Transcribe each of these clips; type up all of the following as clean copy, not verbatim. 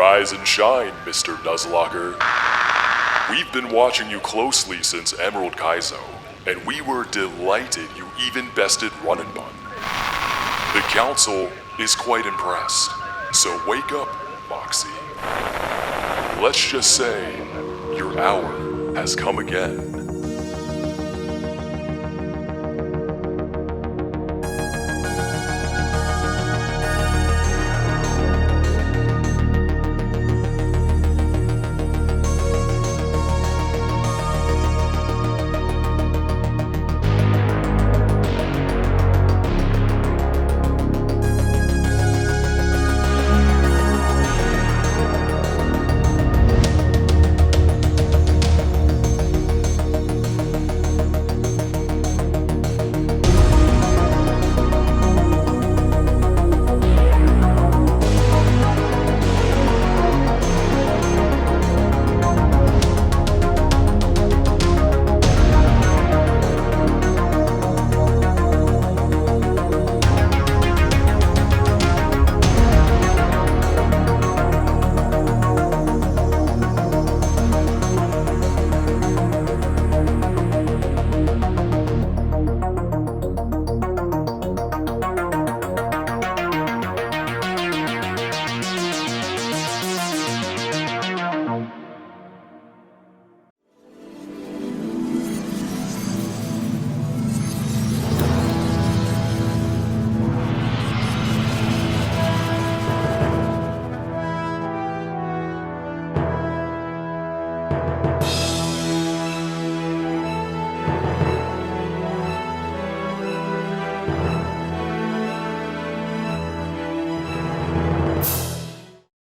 Rise and shine, Mr. Nuzlocker. We've been watching you closely since Emerald Kaizo, and we were delighted you even bested run&bun. The council is quite impressed, so wake up, Moxi. Let's just say, your hour has come again.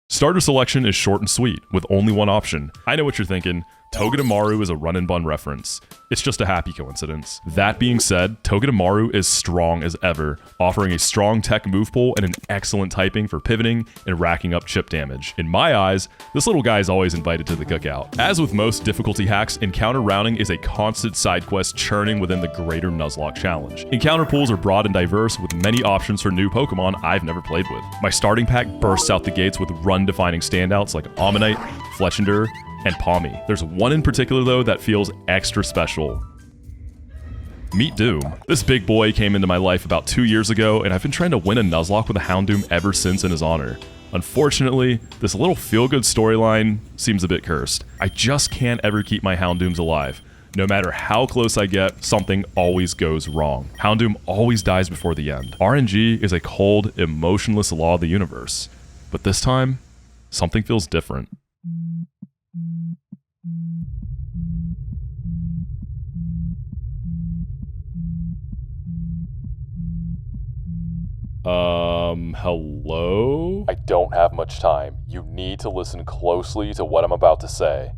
Starter selection is short and sweet, with only one option. I know what you're thinking. Togedemaru is a run&bun reference. It's just a happy coincidence. That being said, Togedemaru is strong as ever, offering a strong tech move pool and an excellent typing for pivoting and racking up chip damage. In my eyes, this little guy is always invited to the cookout. As with most difficulty hacks, encounter rounding is a constant side quest churning within the greater Nuzlocke challenge. Encounter pools are broad and diverse, with many options for new Pokemon I've never played with. My starting pack bursts out the gates with run-defining standouts like Ammonite, Fletchinder, and Palmy. There's one in particular though that feels extra special. Meet Doom. This big boy came into my life about 2 years ago, and I've been trying to win a Nuzlocke with a Houndoom ever since in his honor. Unfortunately, this little feel-good storyline seems a bit cursed. I just can't ever keep my Houndooms alive. No matter how close I get, something always goes wrong. Houndoom always dies before the end. RNG is a cold, emotionless law of the universe. But this time, something feels different. Hello? I don't have much time. You need to listen closely to what I'm about to say.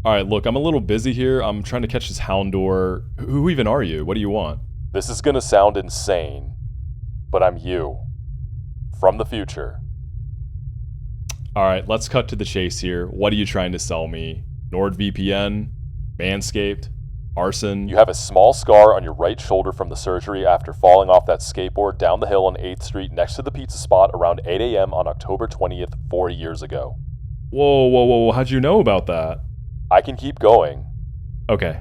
Alright, look, I'm a little busy here. I'm trying to catch this Houndour. Who even are you? What do you want? This is gonna sound insane, but I'm you. From the future. Alright, let's cut to the chase here. What are you trying to sell me? NordVPN? Manscaped? Arson? You have a small scar on your right shoulder from the surgery after falling off that skateboard down the hill on 8th Street next to the pizza spot around 8 a.m. on October 20th, 4 years ago. Whoa, how'd you know about that? I can keep going. Okay,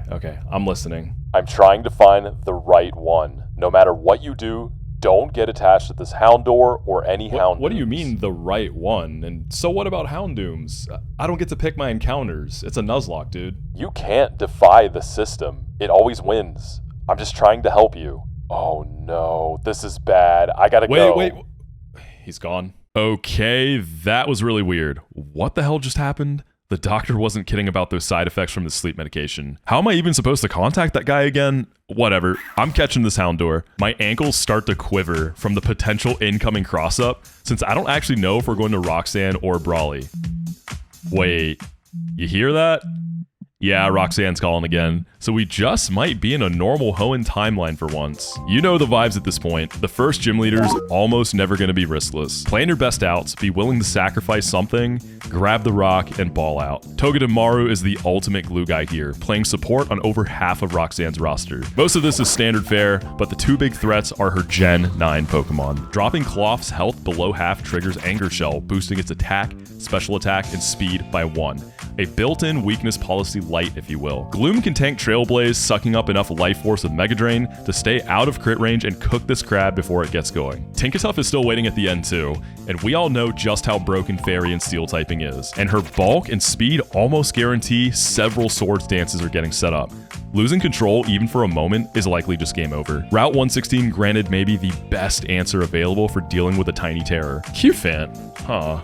I'm listening. I'm trying to find the right one. No matter what you do, don't get attached to this Houndour or any Houndooms. What do you mean, the right one? And so what about Houndooms? I don't get to pick my encounters. It's a Nuzlocke, dude. You can't defy the system. It always wins. I'm just trying to help you. Oh no, this is bad. I gotta go. Wait. He's gone. Okay, that was really weird. What the hell just happened? The doctor wasn't kidding about those side effects from the sleep medication. How am I even supposed to contact that guy again? Whatever, I'm catching this Houndour. My ankles start to quiver from the potential incoming cross-up, since I don't actually know if we're going to Roxanne or Brawley. Wait, you hear that? Yeah, Roxanne's calling again. So we just might be in a normal Hoenn timeline for once. You know the vibes at this point. The first gym leader's almost never going to be riskless. Plan your best outs, be willing to sacrifice something, grab the rock, and ball out. Togedemaru is the ultimate glue guy here, playing support on over half of Roxanne's roster. Most of this is standard fare, but the two big threats are her Gen 9 Pokemon. Dropping Cloth's health below half triggers Anger Shell, boosting its attack, special attack, and speed by 1. A built-in weakness policy light, if you will. Gloom can tank Trailblaze, sucking up enough life force with Mega Drain to stay out of crit range and cook this crab before it gets going. Tinkatuff is still waiting at the end too, and we all know just how broken Fairy and Steel typing is. And her bulk and speed almost guarantee several Swords dances are getting set up. Losing control, even for a moment, is likely just game over. Route 116 granted maybe the best answer available for dealing with a tiny terror. Q-Fant.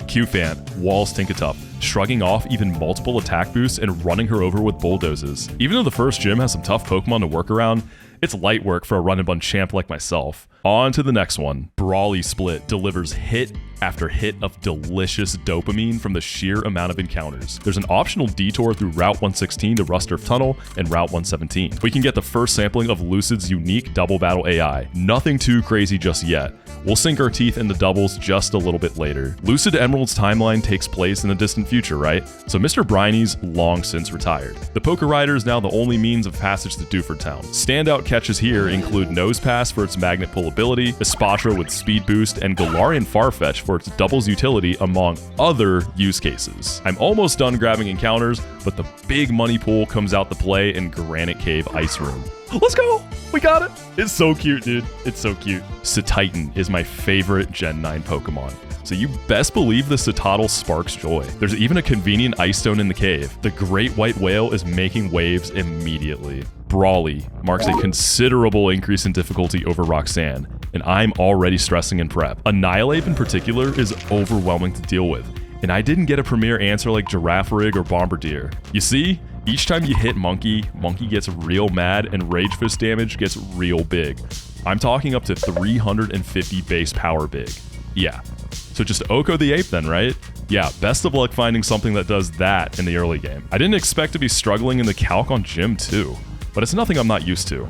Q-Fant walls Tinkatuff, shrugging off even multiple attack boosts and running her over with bulldozes. Even though the first gym has some tough Pokemon to work around, it's light work for a run-and-bun champ like myself. On to the next one. Brawly Split delivers hit after hit of delicious dopamine from the sheer amount of encounters. There's an optional detour through Route 116 to Rusturf Tunnel and Route 117. We can get the first sampling of Lucid's unique double battle AI. Nothing too crazy just yet. We'll sink our teeth in the doubles just a little bit later. Lucid Emerald's timeline takes place in the distant future, right? So Mr. Briney's long since retired. The Poke Rider is now the only means of passage to Dewford Town. Standout catches here include Nose Pass for its magnet pull ability, Espatra with speed boost, and Galarian Farfetch for its doubles utility, among other use cases. I'm almost done grabbing encounters, but the big money pool comes out to play in Granite Cave Ice Room. Let's go! We got it! It's so cute, dude. It's so cute. Cetitan is my favorite Gen 9 Pokemon, so you best believe the Citadel sparks joy. There's even a convenient ice stone in the cave. The Great White Whale is making waves immediately. Brawly marks a considerable increase in difficulty over Roxanne, and I'm already stressing in prep. Annihilate in particular is overwhelming to deal with, and I didn't get a premier answer like Giraffe Rig or Bombardier. You see? Each time you hit Monkey gets real mad and Rage Fist damage gets real big. I'm talking up to 350 base power big. Yeah. So just Oko the Ape then, right? Yeah, best of luck finding something that does that in the early game. I didn't expect to be struggling in the calc on Gym too, but it's nothing I'm not used to.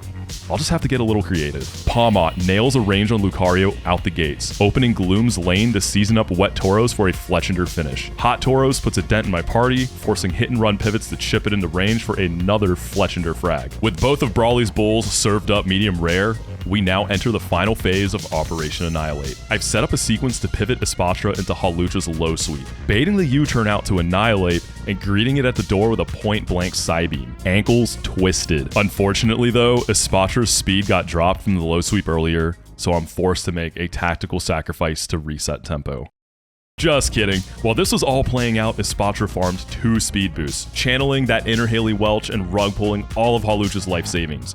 I'll just have to get a little creative. Pawmot nails a range on Lucario out the gates, opening Gloom's lane to season up Wet Tauros for a Fletchinder finish. Hot Tauros puts a dent in my party, forcing hit and run pivots to chip it into range for another Fletchinder frag. With both of Brawly's bulls served up medium rare, we now enter the final phase of Operation Annihilate. I've set up a sequence to pivot Espatra into Hawlucha's low sweep, baiting the U-turn out to Annihilate and greeting it at the door with a point-blank Psybeam. Ankles twisted. Unfortunately though, Espatra's speed got dropped from the low sweep earlier, so I'm forced to make a tactical sacrifice to reset tempo. Just kidding. While this was all playing out, Espatra farmed 2 speed boosts, channeling that inner Haley Welch and rug pulling all of Hawlucha's life savings.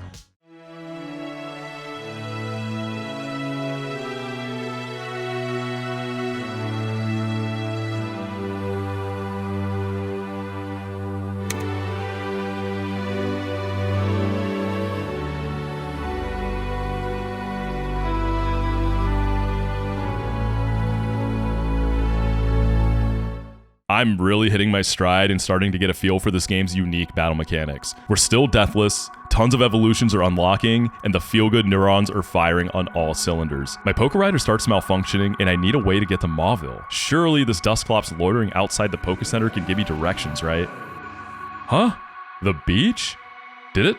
I'm really hitting my stride and starting to get a feel for this game's unique battle mechanics. We're still deathless, tons of evolutions are unlocking, and the feel-good neurons are firing on all cylinders. My Poke Rider starts malfunctioning, and I need a way to get to Mauville. Surely this Dusclops loitering outside the Poke Center can give me directions, right? Huh? The beach? Did it?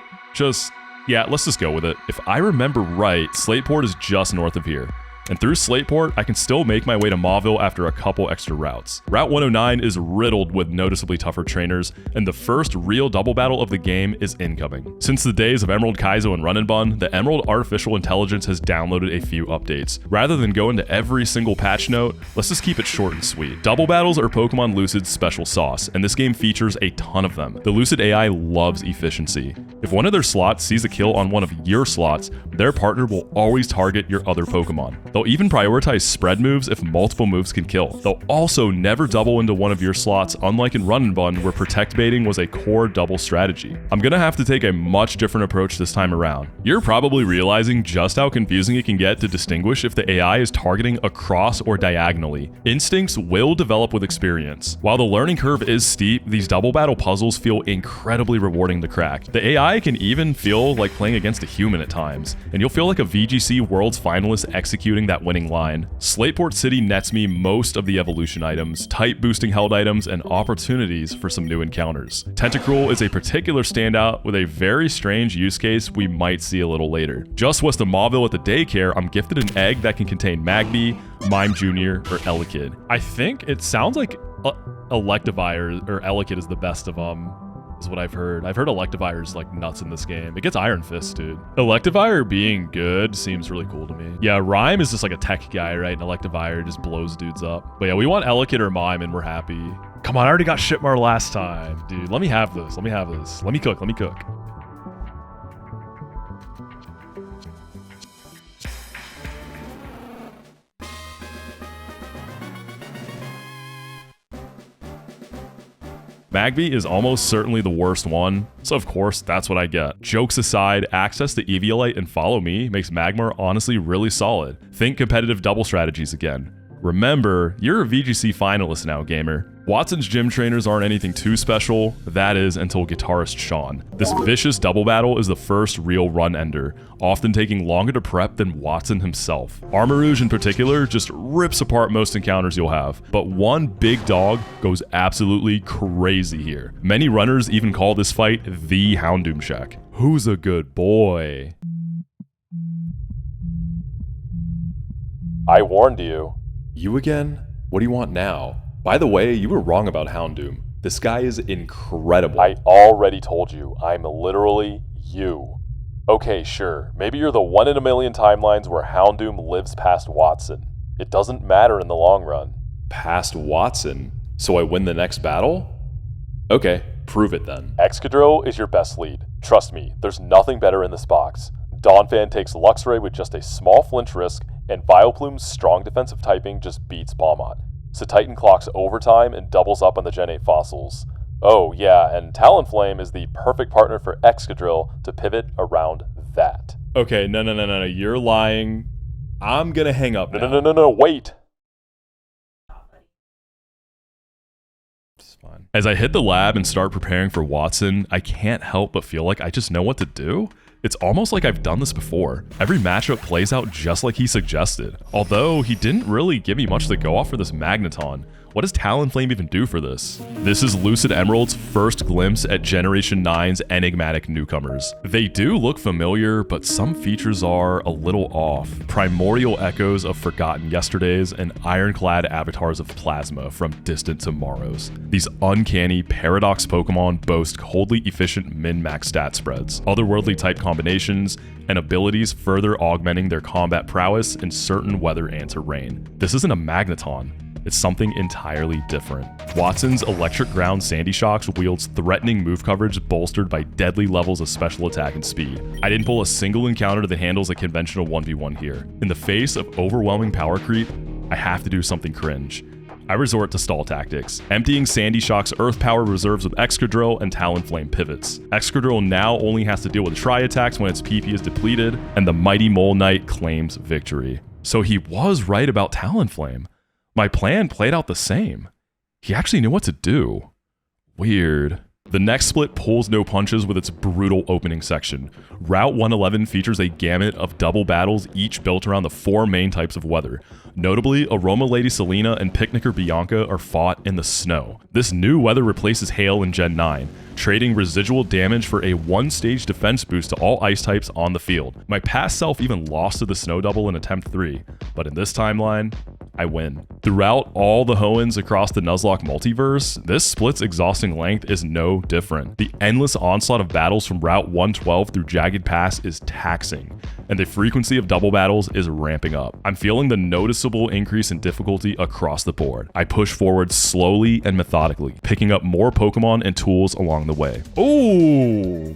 Yeah, let's just go with it. If I remember right, Slateport is just north of here. And through Slateport, I can still make my way to Mauville after a couple extra routes. Route 109 is riddled with noticeably tougher trainers, and the first real double battle of the game is incoming. Since the days of Emerald Kaizo and run&bun, the Emerald Artificial Intelligence has downloaded a few updates. Rather than go into every single patch note, let's just keep it short and sweet. Double battles are Pokemon Lucid's special sauce, and this game features a ton of them. The Lucid AI loves efficiency. If one of their slots sees a kill on one of your slots, their partner will always target your other Pokemon. They'll even prioritize spread moves if multiple moves can kill. They'll also never double into one of your slots, unlike in Run and Bun, where protect baiting was a core double strategy. I'm gonna have to take a much different approach this time around. You're probably realizing just how confusing it can get to distinguish if the AI is targeting across or diagonally. Instincts will develop with experience. While the learning curve is steep, these double battle puzzles feel incredibly rewarding to crack. The AI can even feel like playing against a human at times, and you'll feel like a VGC Worlds finalist executing that winning line. Slateport City nets me most of the evolution items, type boosting held items, and opportunities for some new encounters. Tentacruel is a particular standout with a very strange use case we might see a little later. Just west of Mauville at the daycare, I'm gifted an egg that can contain Magby, Mime Jr., or Elekid. I think it sounds like Electivire or Elekid is the best of them, is what I've heard. I've heard Electivire is like nuts in this game. It gets Iron Fist, dude. Electivire being good seems really cool to me. Yeah, Rhyme is just like a tech guy, right? And Electivire just blows dudes up. But yeah, we want Elekid or Mime and we're happy. Come on, I already got Shipmar last time. Dude, let me have this. Let me have this. Let me cook. Let me cook. Magby is almost certainly the worst one, so of course that's what I get. Jokes aside, access to Eviolite and Follow Me makes Magmar honestly really solid. Think competitive double strategies again. Remember, you're a VGC finalist now, gamer. Watson's gym trainers aren't anything too special, that is until guitarist Sean. This vicious double battle is the first real run ender, often taking longer to prep than Watson himself. Armarouge in particular just rips apart most encounters you'll have, but one big dog goes absolutely crazy here. Many runners even call this fight the Houndoom Shack. Who's a good boy? I warned you. You again? What do you want now? By the way, you were wrong about Houndoom. This guy is incredible. I already told you, I'm literally you. Okay, sure, maybe you're the 1 in a million timelines where Houndoom lives past Watson. It doesn't matter in the long run. Past Watson? So I win the next battle? Okay, prove it then. Excadrill is your best lead. Trust me, there's nothing better in this box. Donphan takes Luxray with just a small flinch risk, and Vileplume's strong defensive typing just beats Balmont. So Titan clocks overtime and doubles up on the Gen 8 fossils. Oh yeah, and Talonflame is the perfect partner for Excadrill to pivot around that. Okay, no, you're lying. I'm gonna hang up now. No, wait! It's fine. As I hit the lab and start preparing for Watson, I can't help but feel like I just know what to do. It's almost like I've done this before. Every matchup plays out just like he suggested. Although, he didn't really give me much to go off for this Magneton. What does Talonflame even do for this? This is Lucid Emerald's first glimpse at Generation 9's enigmatic newcomers. They do look familiar, but some features are a little off. Primordial echoes of forgotten yesterdays and ironclad avatars of plasma from distant tomorrows. These uncanny paradox Pokemon boast coldly efficient min-max stat spreads, otherworldly type combinations, and abilities further augmenting their combat prowess in certain weather and terrain. This isn't a Magneton. It's something entirely different. Watson's Electric Ground Sandy Shocks wields threatening move coverage bolstered by deadly levels of special attack and speed. I didn't pull a single encounter that handles a conventional 1v1 here. In the face of overwhelming power creep, I have to do something cringe. I resort to stall tactics, emptying Sandy Shock's Earth Power reserves with Excadrill and Talonflame pivots. Excadrill now only has to deal with tri-attacks when its PP is depleted, and the mighty Mole Knight claims victory. So he was right about Talonflame. My plan played out the same. He actually knew what to do. Weird. The next split pulls no punches with its brutal opening section. Route 111 features a gamut of double battles, each built around the 4 main types of weather. Notably, Aroma Lady Selena and Picnicker Bianca are fought in the snow. This new weather replaces hail in Gen 9, trading residual damage for a 1-stage defense boost to all ice types on the field. My past self even lost to the snow double in attempt 3, but in this timeline, I win. Throughout all the Hoenns across the Nuzlocke multiverse, this split's exhausting length is no different. The endless onslaught of battles from Route 112 through Jagged Pass is taxing, and the frequency of double battles is ramping up. I'm feeling the noticeable increase in difficulty across the board. I push forward slowly and methodically, picking up more Pokemon and tools along the way. Ooh!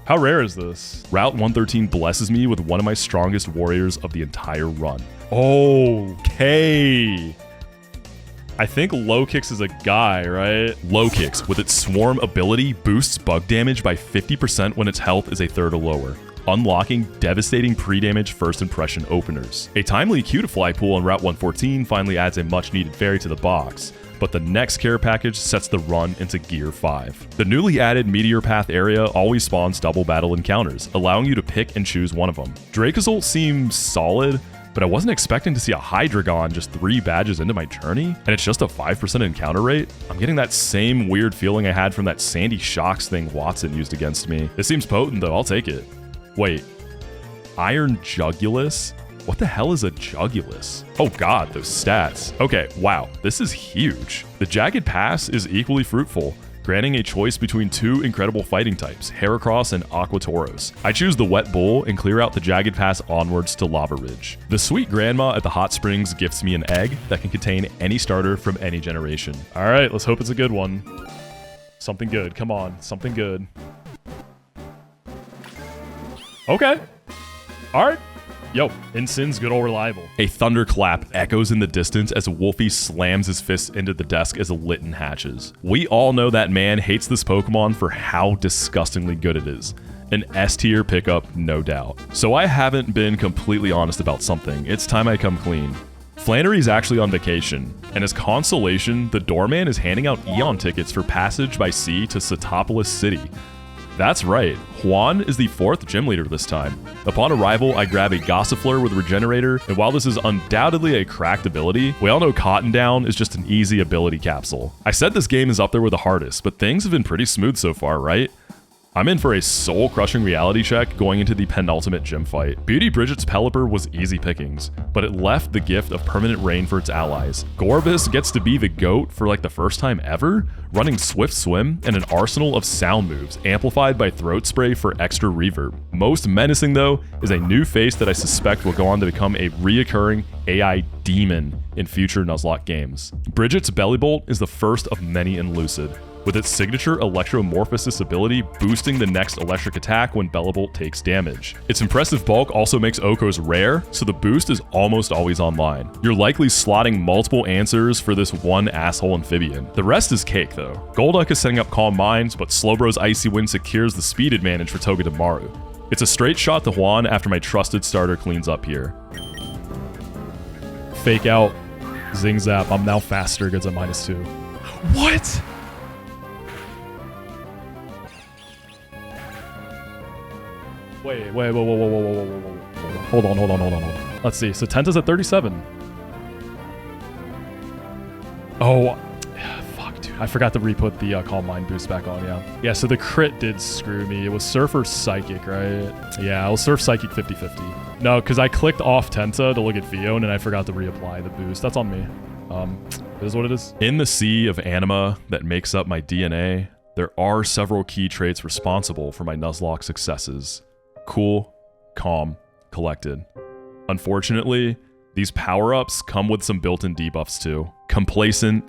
How rare is this? Route 113 blesses me with one of my strongest warriors of the entire run. Okay. I think Low Kicks is a guy, right? Low Kicks, with its Swarm ability, boosts bug damage by 50% when its health is a third or lower, unlocking devastating pre-damage first impression openers. A timely Cutiefly pool on Route 114 finally adds a much-needed fairy to the box, but the next care package sets the run into Gear 5. The newly added Meteor Path area always spawns double battle encounters, allowing you to pick and choose one of them. Dracozolt seems solid, but I wasn't expecting to see a Hydreigon just 3 badges into my journey, and it's just a 5% encounter rate. I'm getting that same weird feeling I had from that Sandy Shocks thing Watson used against me. It seems potent though, I'll take it. Wait, Iron Jugulus? What the hell is a Jugulus? Oh god, those stats. Okay, wow, this is huge. The Jagged Pass is equally fruitful, granting a choice between 2 incredible fighting types, Heracross and Aquatauros. I choose the Wet Bull and clear out the Jagged Pass onwards to Lava Ridge. The sweet grandma at the hot springs gifts me an egg that can contain any starter from any generation. All right, let's hope it's a good one. Something good, come on, something good. Okay, all right. Yo, Insin's good old reliable. A thunderclap echoes in the distance as Wolfie slams his fist into the desk as a Litten hatches. We all know that man hates this Pokemon for how disgustingly good it is. An S-tier pickup, no doubt. So I haven't been completely honest about something. It's time I come clean. Flannery's actually on vacation, and as consolation, the doorman is handing out Eon tickets for passage by sea to Satopolis City. That's right, Juan is the 4th gym leader this time. Upon arrival, I grab a Gossifleur with Regenerator, and while this is undoubtedly a cracked ability, we all know Cotton Down is just an easy ability capsule. I said this game is up there with the hardest, but things have been pretty smooth so far, right? I'm in for a soul-crushing reality check going into the penultimate gym fight. Beauty Bridget's Pelipper was easy pickings, but it left the gift of permanent rain for its allies. Gorbis gets to be the GOAT for like the first time ever, running Swift Swim and an arsenal of sound moves, amplified by Throat Spray for extra reverb. Most menacing though, is a new face that I suspect will go on to become a reoccurring AI demon in future Nuzlocke games. Bridget's Bellybolt is the first of many in Lucid, with its signature Electromorphosis ability boosting the next electric attack when Bellibolt takes damage. Its impressive bulk also makes Okos rare, so the boost is almost always online. You're likely slotting multiple answers for this one asshole amphibian. The rest is cake though. Golduck is setting up Calm Minds, but Slowbro's Icy Wind secures the speed advantage for Togedemaru. It's a straight shot to Juan after my trusted starter cleans up here. Fake out. Zing Zap. I'm now faster, gets a -2. What? Wait, whoa. Hold on. Let's see. So Tenta's at 37. Oh, fuck, dude. I forgot to re-put the Calm Mind boost back on, yeah. Yeah, so the crit did screw me. It was Surf or Psychic, right? Yeah, it was Surf Psychic 50-50. No, because I clicked off Tenta to look at Fion and I forgot to reapply the boost. That's on me. It is what it is. In the sea of anima that makes up my DNA, there are several key traits responsible for my Nuzlocke successes. Cool, calm, collected. Unfortunately, these power-ups come with some built-in debuffs too. Complacent,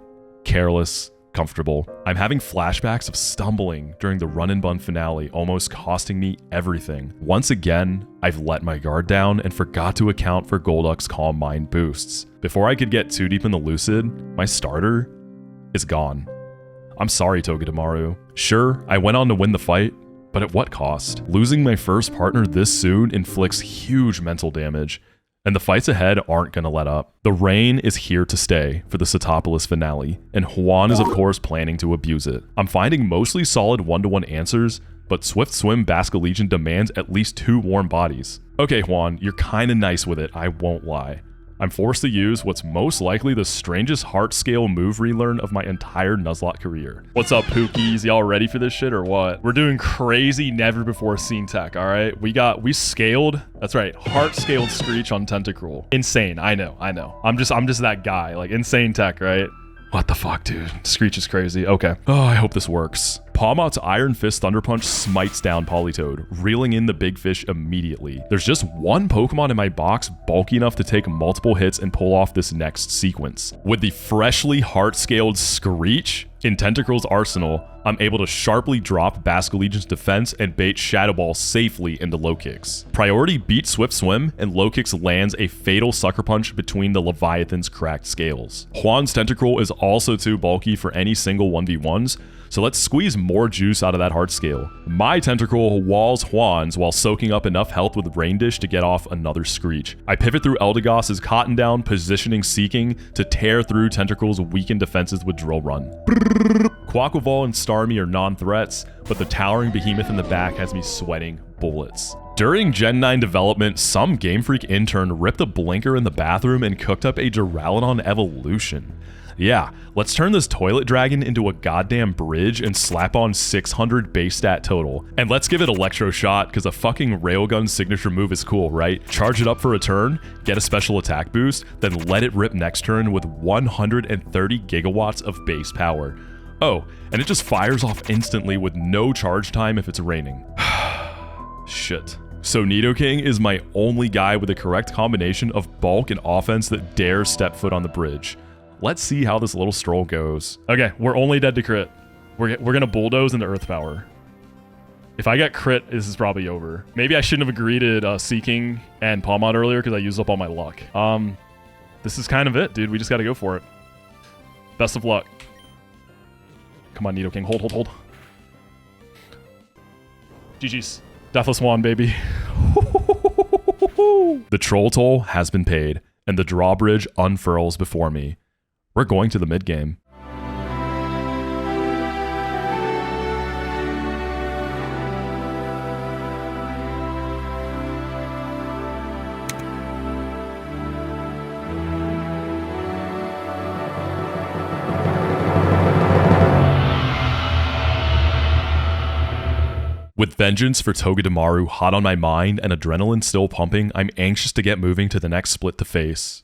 careless, comfortable. I'm having flashbacks of stumbling during the run-and-bun finale, almost costing me everything. Once again, I've let my guard down and forgot to account for Golduck's Calm Mind boosts. Before I could get too deep in the Lucid, my starter is gone. I'm sorry, Togedemaru. Sure, I went on to win the fight, but at what cost? Losing my first partner this soon inflicts huge mental damage, and the fights ahead aren't gonna let up. The rain is here to stay for the Satopolis finale, and Juan is of course planning to abuse it. I'm finding mostly solid 1-to-1 answers, but Swift Swim Basque Legion demands at least 2 warm bodies. Okay Juan, you're kinda nice with it, I won't lie. I'm forced to use what's most likely the strangest heart scale move relearn of my entire Nuzlocke career. What's up, Pookies? Y'all ready for this shit or what? We're doing crazy, never before seen tech, all right? We scaled, that's right, heart scaled Screech on Tentacruel. Insane, I know. I'm just that guy, like insane tech, right? What the fuck, dude? Screech is crazy. Okay. Oh, I hope this works. Pawmot's Iron Fist Thunder Punch smites down Politoed, reeling in the big fish immediately. There's just one Pokemon in my box bulky enough to take multiple hits and pull off this next sequence. With the freshly heart-scaled Screech, In Tentacruel's arsenal, I'm able to sharply drop Basculegion's defense and bait Shadow Ball safely into low kicks. Priority beats Swift Swim, and low kicks lands a fatal sucker punch between the Leviathan's cracked scales. Juan's Tentacruel is also too bulky for any single 1v1s, so let's squeeze more juice out of that heart scale. My Tentacruel walls Juan's while soaking up enough health with Rain Dish to get off another Screech. I pivot through Eldegoss's Cotton Down, positioning Seeking to tear through Tentacruel's weakened defenses with Drill Run. Quaquaval and Starmie are non-threats, but the towering behemoth in the back has me sweating bullets. During Gen 9 development, some Game Freak intern ripped a blinker in the bathroom and cooked up a Duraludon evolution. Yeah, let's turn this toilet dragon into a goddamn bridge and slap on 600 base stat total. And let's give it Electro Shot, because a fucking Railgun signature move is cool, right? Charge it up for a turn, get a special attack boost, then let it rip next turn with 130 gigawatts of base power. Oh, and it just fires off instantly with no charge time if it's raining. Shit. So Nidoking is my only guy with the correct combination of bulk and offense that dares step foot on the bridge. Let's see how this little stroll goes. Okay, we're only dead to crit. We're gonna bulldoze into Earth Power. If I get crit, this is probably over. Maybe I shouldn't have greeted Seeking and Palmod earlier because I used up all my luck. This is kind of it, dude. We just gotta go for it. Best of luck. Come on, Nidoking. Hold. GG's. Deathless Wand, baby. The troll toll has been paid, and the drawbridge unfurls before me. We're going to the mid-game. With Vengeance for Togedemaru hot on my mind and adrenaline still pumping, I'm anxious to get moving to the next split to face.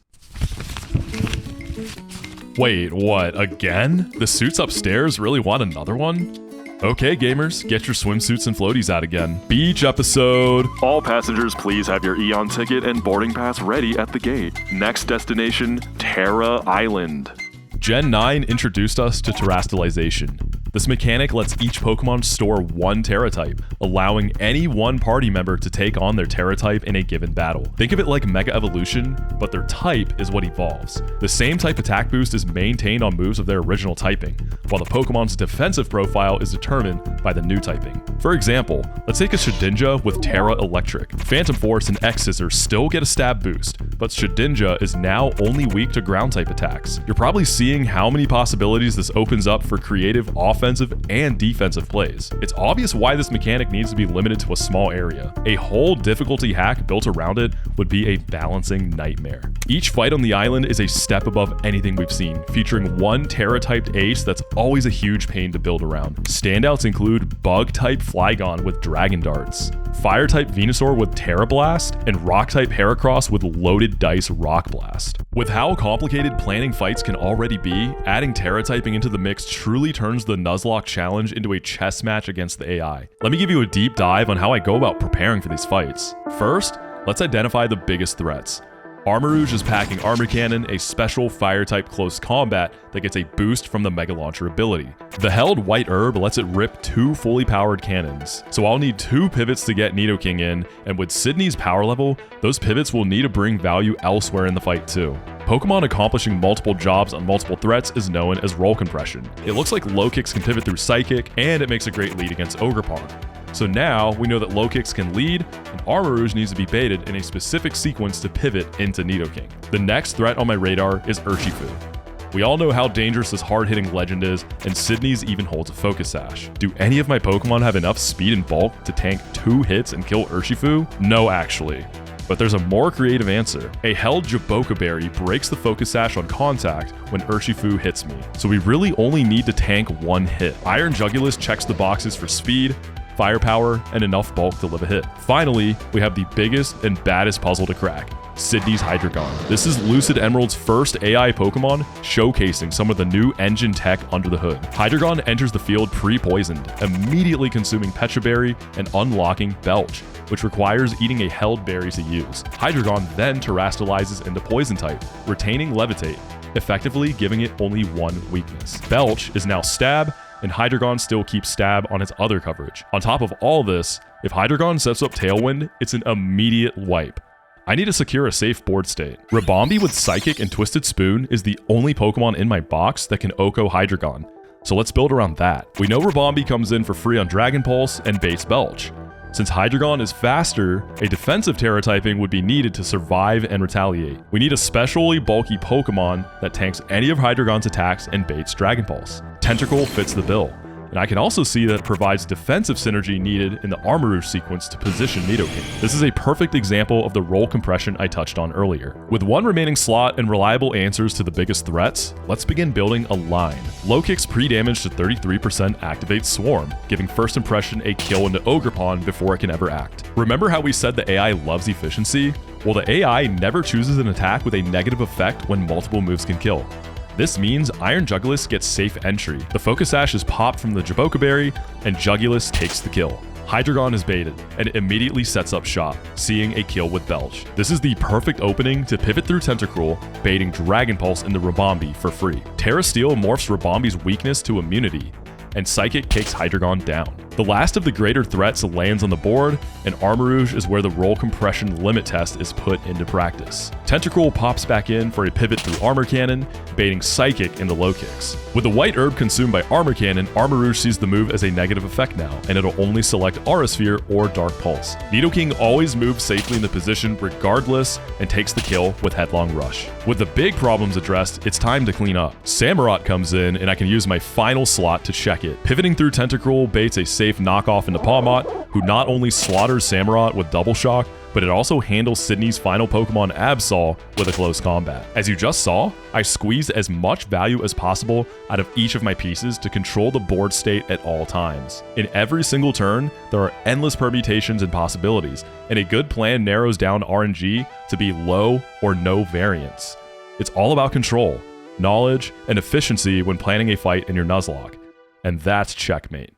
Wait, what, again? The suits upstairs really want another one? Okay, gamers, get your swimsuits and floaties out again. Beach episode. All passengers, please have your Eon ticket and boarding pass ready at the gate. Next destination, Terra Island. Gen 9 introduced us to terastallization. This mechanic lets each Pokemon store one Terra type, allowing any one party member to take on their Terra type in a given battle. Think of it like Mega Evolution, but their type is what evolves. The same type attack boost is maintained on moves of their original typing, while the Pokemon's defensive profile is determined by the new typing. For example, let's take a Shedinja with Terra Electric. Phantom Force and X-Scissor still get a stab boost, but Shedinja is now only weak to ground type attacks. You're probably seeing how many possibilities this opens up for creative offensive and defensive plays. It's obvious why this mechanic needs to be limited to a small area. A whole difficulty hack built around it would be a balancing nightmare. Each fight on the island is a step above anything we've seen, featuring one Terra-typed ace that's always a huge pain to build around. Standouts include Bug-type Flygon with Dragon Darts, Fire-type Venusaur with Terra Blast, and Rock-type Heracross with Loaded Dice Rock Blast. With how complicated planning fights can already be, adding Terra typing into the mix truly turns the Nuzlocke challenge into a chess match against the AI. Let me give you a deep dive on how I go about preparing for these fights. First, let's identify the biggest threats. Armarouge is packing Armor Cannon, a special Fire-type close combat that gets a boost from the Mega Launcher ability. The held White Herb lets it rip 2 fully powered cannons, so I'll need 2 pivots to get Nidoking in, and with Sydney's power level, those pivots will need to bring value elsewhere in the fight too. Pokemon accomplishing multiple jobs on multiple threats is known as roll compression. It looks like low kicks can pivot through Psychic, and it makes a great lead against Ogerpon. So now we know that low kicks can lead, and Armarouge needs to be baited in a specific sequence to pivot into Nidoking. The next threat on my radar is Urshifu. We all know how dangerous this hard-hitting legend is, and Sydney's even holds a Focus Sash. Do any of my Pokemon have enough speed and bulk to tank 2 hits and kill Urshifu? No, actually. But there's a more creative answer. A held Jaboka Berry breaks the Focus Sash on contact when Urshifu hits me, so we really only need to tank 1 hit. Iron Jugulus checks the boxes for speed, firepower, and enough bulk to live a hit. Finally, we have the biggest and baddest puzzle to crack, Sydney's Hydreigon. This is Lucid Emerald's first AI Pokemon, showcasing some of the new engine tech under the hood. Hydreigon enters the field pre-poisoned, immediately consuming Pecha Berry and unlocking Belch, which requires eating a held berry to use. Hydreigon then terastallizes into Poison type, retaining Levitate, effectively giving it only one weakness. Belch is now stab, and Hydreigon still keeps stab on its other coverage. On top of all this, if Hydreigon sets up Tailwind, it's an immediate wipe. I need to secure a safe board state. Ribombee with Psychic and Twisted Spoon is the only Pokemon in my box that can Oko Hydreigon, so let's build around that. We know Ribombee comes in for free on Dragon Pulse and baits Belch. Since Hydreigon is faster, a defensive Terra typing would be needed to survive and retaliate. We need a specially bulky Pokemon that tanks any of Hydreigon's attacks and baits Dragon Pulse. Tentacle fits the bill, and I can also see that it provides defensive synergy needed in the Armarouge sequence to position Nidoking. This is a perfect example of the role compression I touched on earlier. With one remaining slot and reliable answers to the biggest threats, let's begin building a line. Low Kick's pre-damage to 33% activates Swarm, giving First Impression a kill into Ogerpon before it can ever act. Remember how we said the AI loves efficiency? Well, the AI never chooses an attack with a negative effect when multiple moves can kill. This means Iron Jugulis gets safe entry. The Focus Sash is popped from the Jaboca Berry, and Jugulis takes the kill. Hydreigon is baited, and it immediately sets up shop, seeing a kill with Belch. This is the perfect opening to pivot through Tentacruel, baiting Dragon Pulse into Ribombee for free. Terra Steel morphs Ribombee's weakness to immunity, and Psychic takes Hydreigon down. The last of the greater threats lands on the board, and Armarouge is where the role compression limit test is put into practice. Tentacruel pops back in for a pivot through Armor Cannon, baiting Psychic into low kicks. With the white herb consumed by Armor Cannon, Armarouge sees the move as a negative effect now, and it'll only select Aura Sphere or Dark Pulse. Nidoking always moves safely in the position regardless and takes the kill with Headlong Rush. With the big problems addressed, it's time to clean up. Samurott comes in, and I can use my final slot to check it. Pivoting through Tentacruel baits a safe knockoff into Pawmot, who not only slaughters Samurott with Double Shock, but it also handles Sydney's final Pokemon Absol with a close combat. As you just saw, I squeezed as much value as possible out of each of my pieces to control the board state at all times. In every single turn, there are endless permutations and possibilities, and a good plan narrows down RNG to be low or no variance. It's all about control, knowledge, and efficiency when planning a fight in your Nuzlocke. And that's checkmate.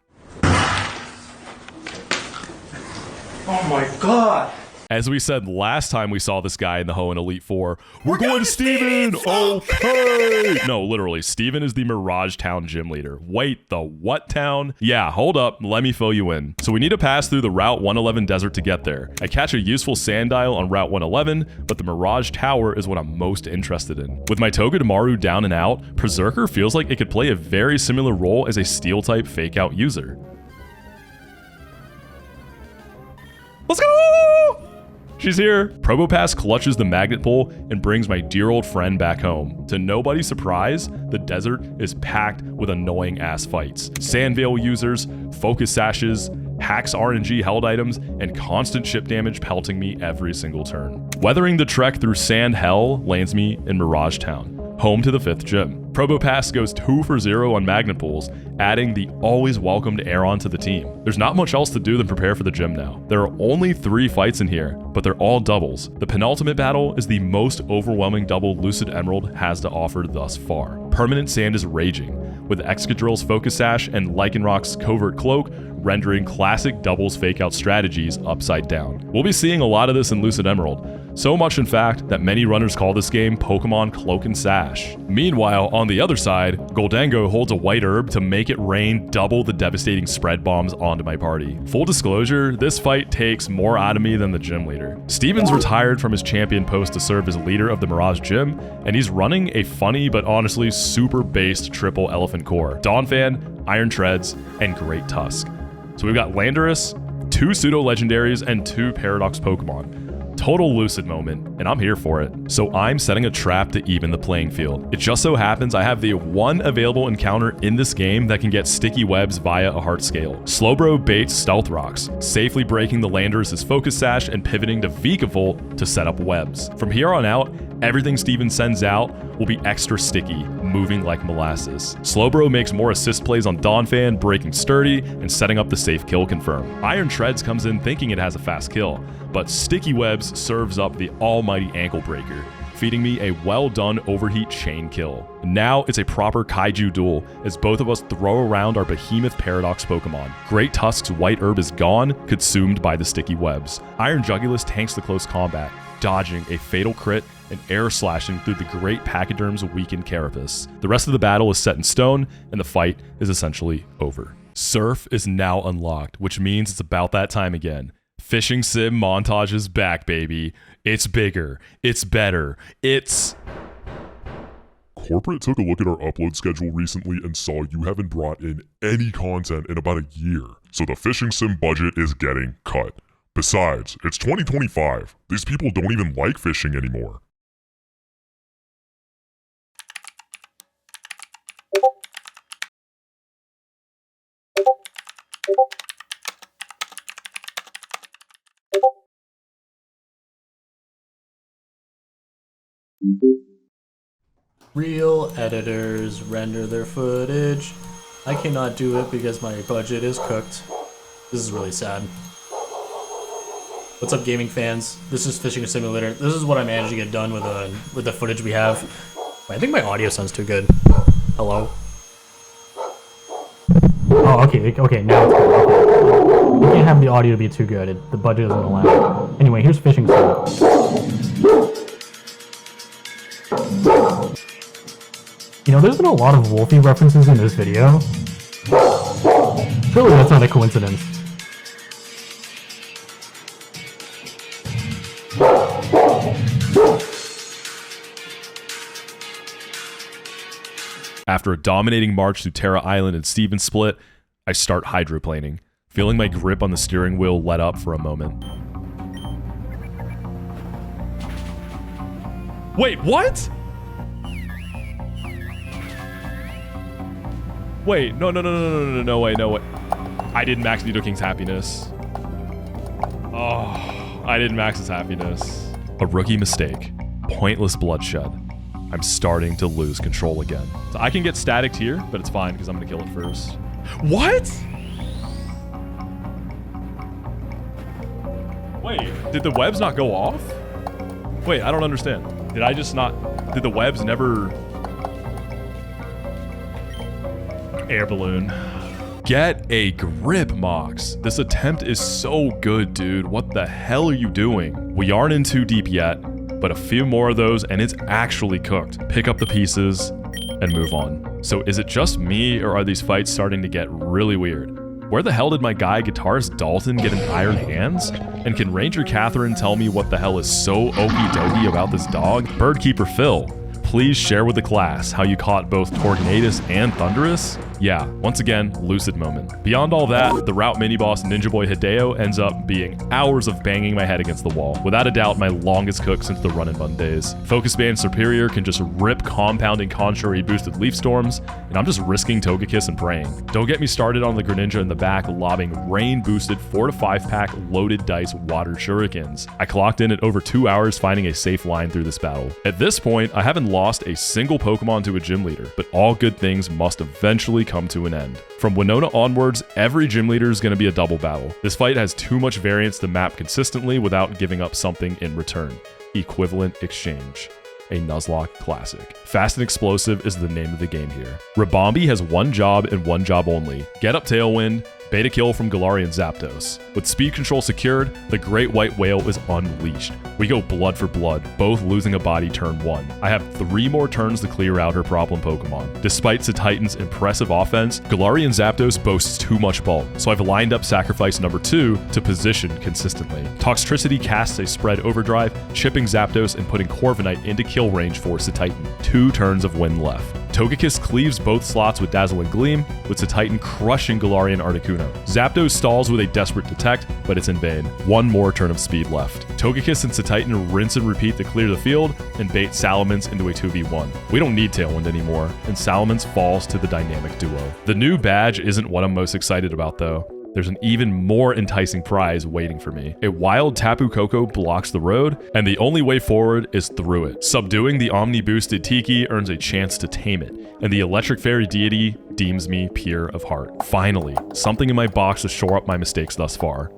Oh my god! As we said last time we saw this guy in the Hoenn Elite Four, we're going to Steven! Okay! No, literally, Steven is the Mirage Town gym leader. Wait, the what town? Yeah, hold up, let me fill you in. So we need to pass through the Route 111 desert to get there. I catch a useful Sandile on Route 111, but the Mirage Tower is what I'm most interested in. With my Togedemaru down and out, Berserker feels like it could play a very similar role as a Steel-type fake-out user. Let's go! She's here. Probopass clutches the magnet pole and brings my dear old friend back home. To nobody's surprise, the desert is packed with annoying ass fights. Sandveil users, focus sashes, hacks RNG held items, and constant chip damage pelting me every single turn. Weathering the trek through Sand Hell lands me in Mirage Town, home to the 5th gym. Probopass goes 2 for 0 on magnet pools, adding the always welcomed Aeron to the team. There's not much else to do than prepare for the gym now. There are only 3 fights in here, but they're all doubles. The penultimate battle is the most overwhelming double Lucid Emerald has to offer thus far. Permanent Sand is raging, with Excadrill's Focus Sash and Lycanroc's Covert Cloak rendering classic doubles fake-out strategies upside down. We'll be seeing a lot of this in Lucid Emerald, so much in fact that many runners call this game Pokemon Cloak and Sash. Meanwhile, on the other side, Goldango holds a white herb to make it rain double the devastating spread bombs onto my party. Full disclosure, this fight takes more out of me than the gym leader. Steven's retired from his champion post to serve as leader of the Mirage Gym, and he's running a funny but honestly super based triple Elephant Core. Donphan, Iron Treads, and Great Tusk. So we've got Landorus, 2 pseudo-legendaries, and 2 Paradox Pokemon. Total Lucid moment, and I'm here for it. So I'm setting a trap to even the playing field. It just so happens I have the one available encounter in this game that can get sticky webs via a heart scale. Slowbro baits Stealth Rocks, safely breaking the Landorus' Focus Sash and pivoting to Vikavolt to set up webs. From here on out, everything Steven sends out will be extra sticky, moving like molasses. Slowbro makes more assist plays on Donphan, breaking Sturdy and setting up the safe kill confirm. Iron Treads comes in thinking it has a fast kill, but Sticky Webs serves up the almighty ankle breaker, feeding me a well-done overheat chain kill. Now it's a proper kaiju duel as both of us throw around our behemoth paradox Pokemon. Great Tusk's white herb is gone, consumed by the sticky webs. Iron Jugulis tanks the close combat, dodging a fatal crit and air slashing through the great Pachyderm's weakened carapace. The rest of the battle is set in stone, and the fight is essentially over. Surf is now unlocked, which means it's about that time again. Fishing sim montage is back, baby. It's bigger. It's better. It's... Corporate took a look at our upload schedule recently and saw you haven't brought in any content in about a year. So the fishing sim budget is getting cut. Besides, it's 2025. These people don't even like fishing anymore. Real editors render their footage. I cannot do it because my budget is cooked. This is really sad. What's up, gaming fans? This is Fishing Simulator. This is what I managed to get done with the footage we have. I think my audio sounds too good. Hello? Oh, okay, now it's good. Okay. You can't have the audio be too good. The budget doesn't allow. Anyway, here's Fishing Sim. You know, there's been a lot of Wolfie references in this video. Surely that's not a coincidence. After a dominating march through Terra Island and Steven Split, I start hydroplaning, feeling my grip on the steering wheel let up for a moment. Wait, what? Wait, no, wait, no, wait. I didn't max Nidoking's happiness. Oh, I didn't max his happiness. A rookie mistake. Pointless bloodshed. I'm starting to lose control again. So I can get staticked here, but it's fine because I'm gonna kill it first. What? Wait, did the webs not go off? Wait, I don't understand. Did I just not... Did the webs never... Air balloon. Get a grip, Mox. This attempt is so good, dude. What the hell are you doing? We aren't in too deep yet, but a few more of those and it's actually cooked. Pick up the pieces and move on. So is it just me or are these fights starting to get really weird? Where the hell did my guy guitarist Dalton get an iron hands? And can Ranger Catherine tell me what the hell is so okie dokie about this dog? Birdkeeper Phil, please share with the class how you caught both Torgnatus and Thunderous? Yeah, once again, lucid moment. Beyond all that, the route mini-boss Ninja Boy Hideo ends up being hours of banging my head against the wall. Without a doubt, my longest cook since the run-and-bun days. Focus Band Superior can just rip compounding contrary boosted Leaf Storms, and I'm just risking Togekiss and praying. Don't get me started on the Greninja in the back lobbing rain-boosted 4 to 5 pack loaded dice water shurikens. I clocked in at over 2 hours finding a safe line through this battle. At this point, I haven't lost a single Pokemon to a gym leader, but all good things must eventually come to an end. From Winona onwards, every gym leader is going to be a double battle. This fight has too much variance to map consistently without giving up something in return. Equivalent exchange. A Nuzlocke classic. Fast and explosive is the name of the game here. Rabombi has one job and one job only. Get up Tailwind, beta kill from Galarian Zapdos. With speed control secured, the great white whale is unleashed. We go blood for blood, both losing a body turn 1. I have 3 more turns to clear out her problem Pokemon. Despite Titan's impressive offense, Galarian Zapdos boasts too much bulk, so I've lined up sacrifice number 2 to position consistently. Toxtricity casts a spread overdrive, chipping Zapdos and putting Corviknight into kill range for Titan. 2 turns of wind left. Togekiss cleaves both slots with Dazzling Gleam, with Titan crushing Galarian Articuno. Zapdos stalls with a desperate Detect, but it's in vain. 1 more turn of speed left. Togekiss and Titan rinse and repeat to clear the field and bait Salamence into a 2v1. We don't need Tailwind anymore, and Salamence falls to the dynamic duo. The new badge isn't what I'm most excited about though. There's an even more enticing prize waiting for me. A wild Tapu Koko blocks the road, and the only way forward is through it. Subduing the Omni-boosted Tiki earns a chance to tame it, and the Electric Fairy deity deems me pure of heart. Finally, something in my box to shore up my mistakes thus far.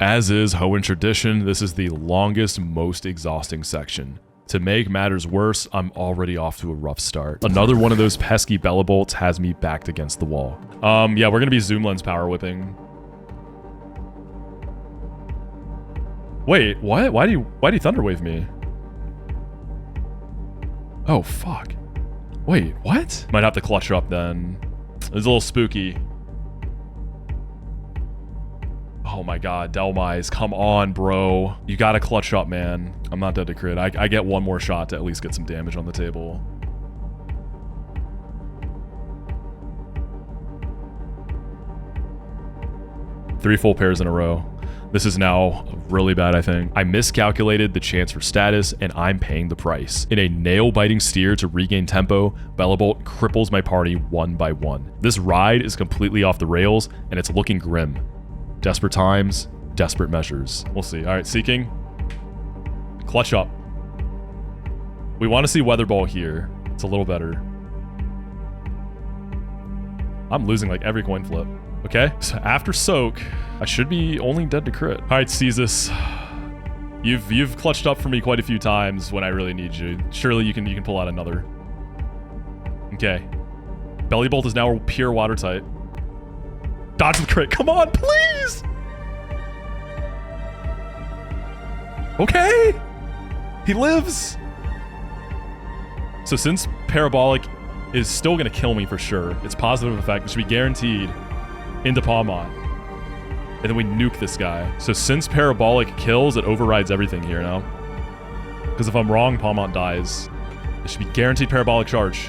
As is Hoenn tradition, this is the longest, most exhausting section. To make matters worse, I'm already off to a rough start. Another one of those pesky Bella bolts has me backed against the wall. Yeah, we're gonna be zoom lens power whipping. Wait, what? Why do you thunder wave me? Oh, fuck. Wait, what? Might have to clutch up then. It's a little spooky. Oh my god, Delmise, come on, bro. You gotta clutch up, man. I'm not dead to crit. I get one more shot to at least get some damage on the table. Three full pairs in a row. This is now really bad, I think. I miscalculated the chance for status, and I'm paying the price. In a nail-biting steer to regain tempo, Bellabolt cripples my party one by one. This ride is completely off the rails, and it's looking grim. Desperate times, desperate measures. We'll see. All right, Seeking. Clutch up. We want to see Weather Ball here. It's a little better. I'm losing like every coin flip. Okay, so after Soak, I should be only dead to crit. All right, Ceasus. You've clutched up for me quite a few times when I really need you. Surely you can pull out another. Okay. Belly Bolt is now pure watertight. Dodge the crit. Come on, please! Okay! He lives! So since Parabolic is still going to kill me for sure, it's positive effect. It should be guaranteed into Pawmont. And then we nuke this guy. So since Parabolic kills, it overrides everything here now. Because if I'm wrong, Pawmont dies. It should be guaranteed Parabolic charge.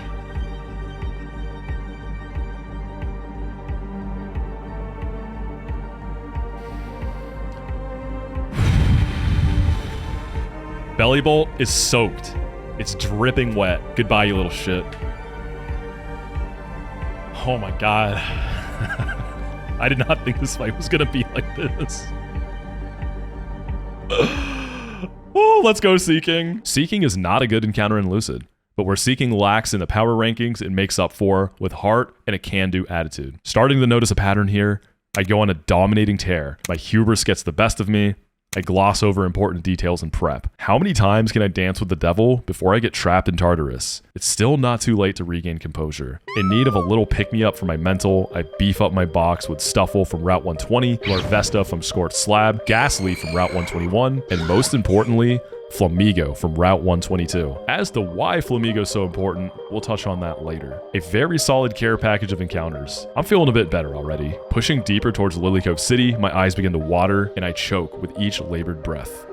Belly Bolt is soaked. It's dripping wet. Goodbye, you little shit. Oh my god. I did not think this fight was gonna be like this. Oh, let's go Seeking. Seeking is not a good encounter in Lucid, but where Seeking lacks in the power rankings, it makes up for with heart and a can-do attitude. Starting to notice a pattern here, I go on a dominating tear. My hubris gets the best of me. I gloss over important details in prep. How many times can I dance with the devil before I get trapped in Tartarus? It's still not too late to regain composure. In need of a little pick-me-up for my mental, I beef up my box with Stuffle from Route 120, Larvesta from Scorched Slab, Ghastly from Route 121, and most importantly, Flamigo from Route 122. As to why Flamigo is so important, we'll touch on that later. A very solid care package of encounters. I'm feeling a bit better already. Pushing deeper towards Lily Cove City, my eyes begin to water, and I choke with each labored breath.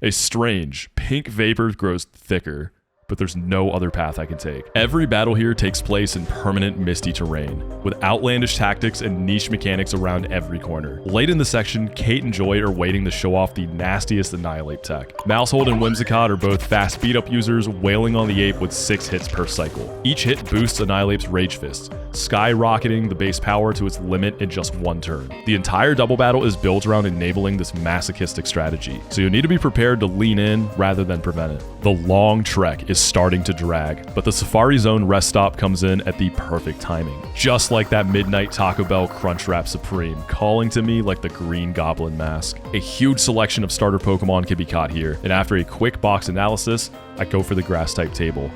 A strange, pink vapor grows thicker, but there's no other path I can take. Every battle here takes place in permanent misty terrain, with outlandish tactics and niche mechanics around every corner. Late in the section, Kate and Joy are waiting to show off the nastiest Annihilate tech. Mousehold and Whimsicott are both fast beat-up users, wailing on the ape with 6 hits per cycle. Each hit boosts Annihilate's Rage Fist, skyrocketing the base power to its limit in just 1 turn. The entire double battle is built around enabling this masochistic strategy, so you'll need to be prepared to lean in rather than prevent it. The long trek is starting to drag, but the Safari Zone rest stop comes in at the perfect timing. Just like that midnight Taco Bell Crunchwrap Supreme, calling to me like the Green Goblin mask. A huge selection of starter Pokemon can be caught here, and after a quick box analysis, I go for the grass-type table.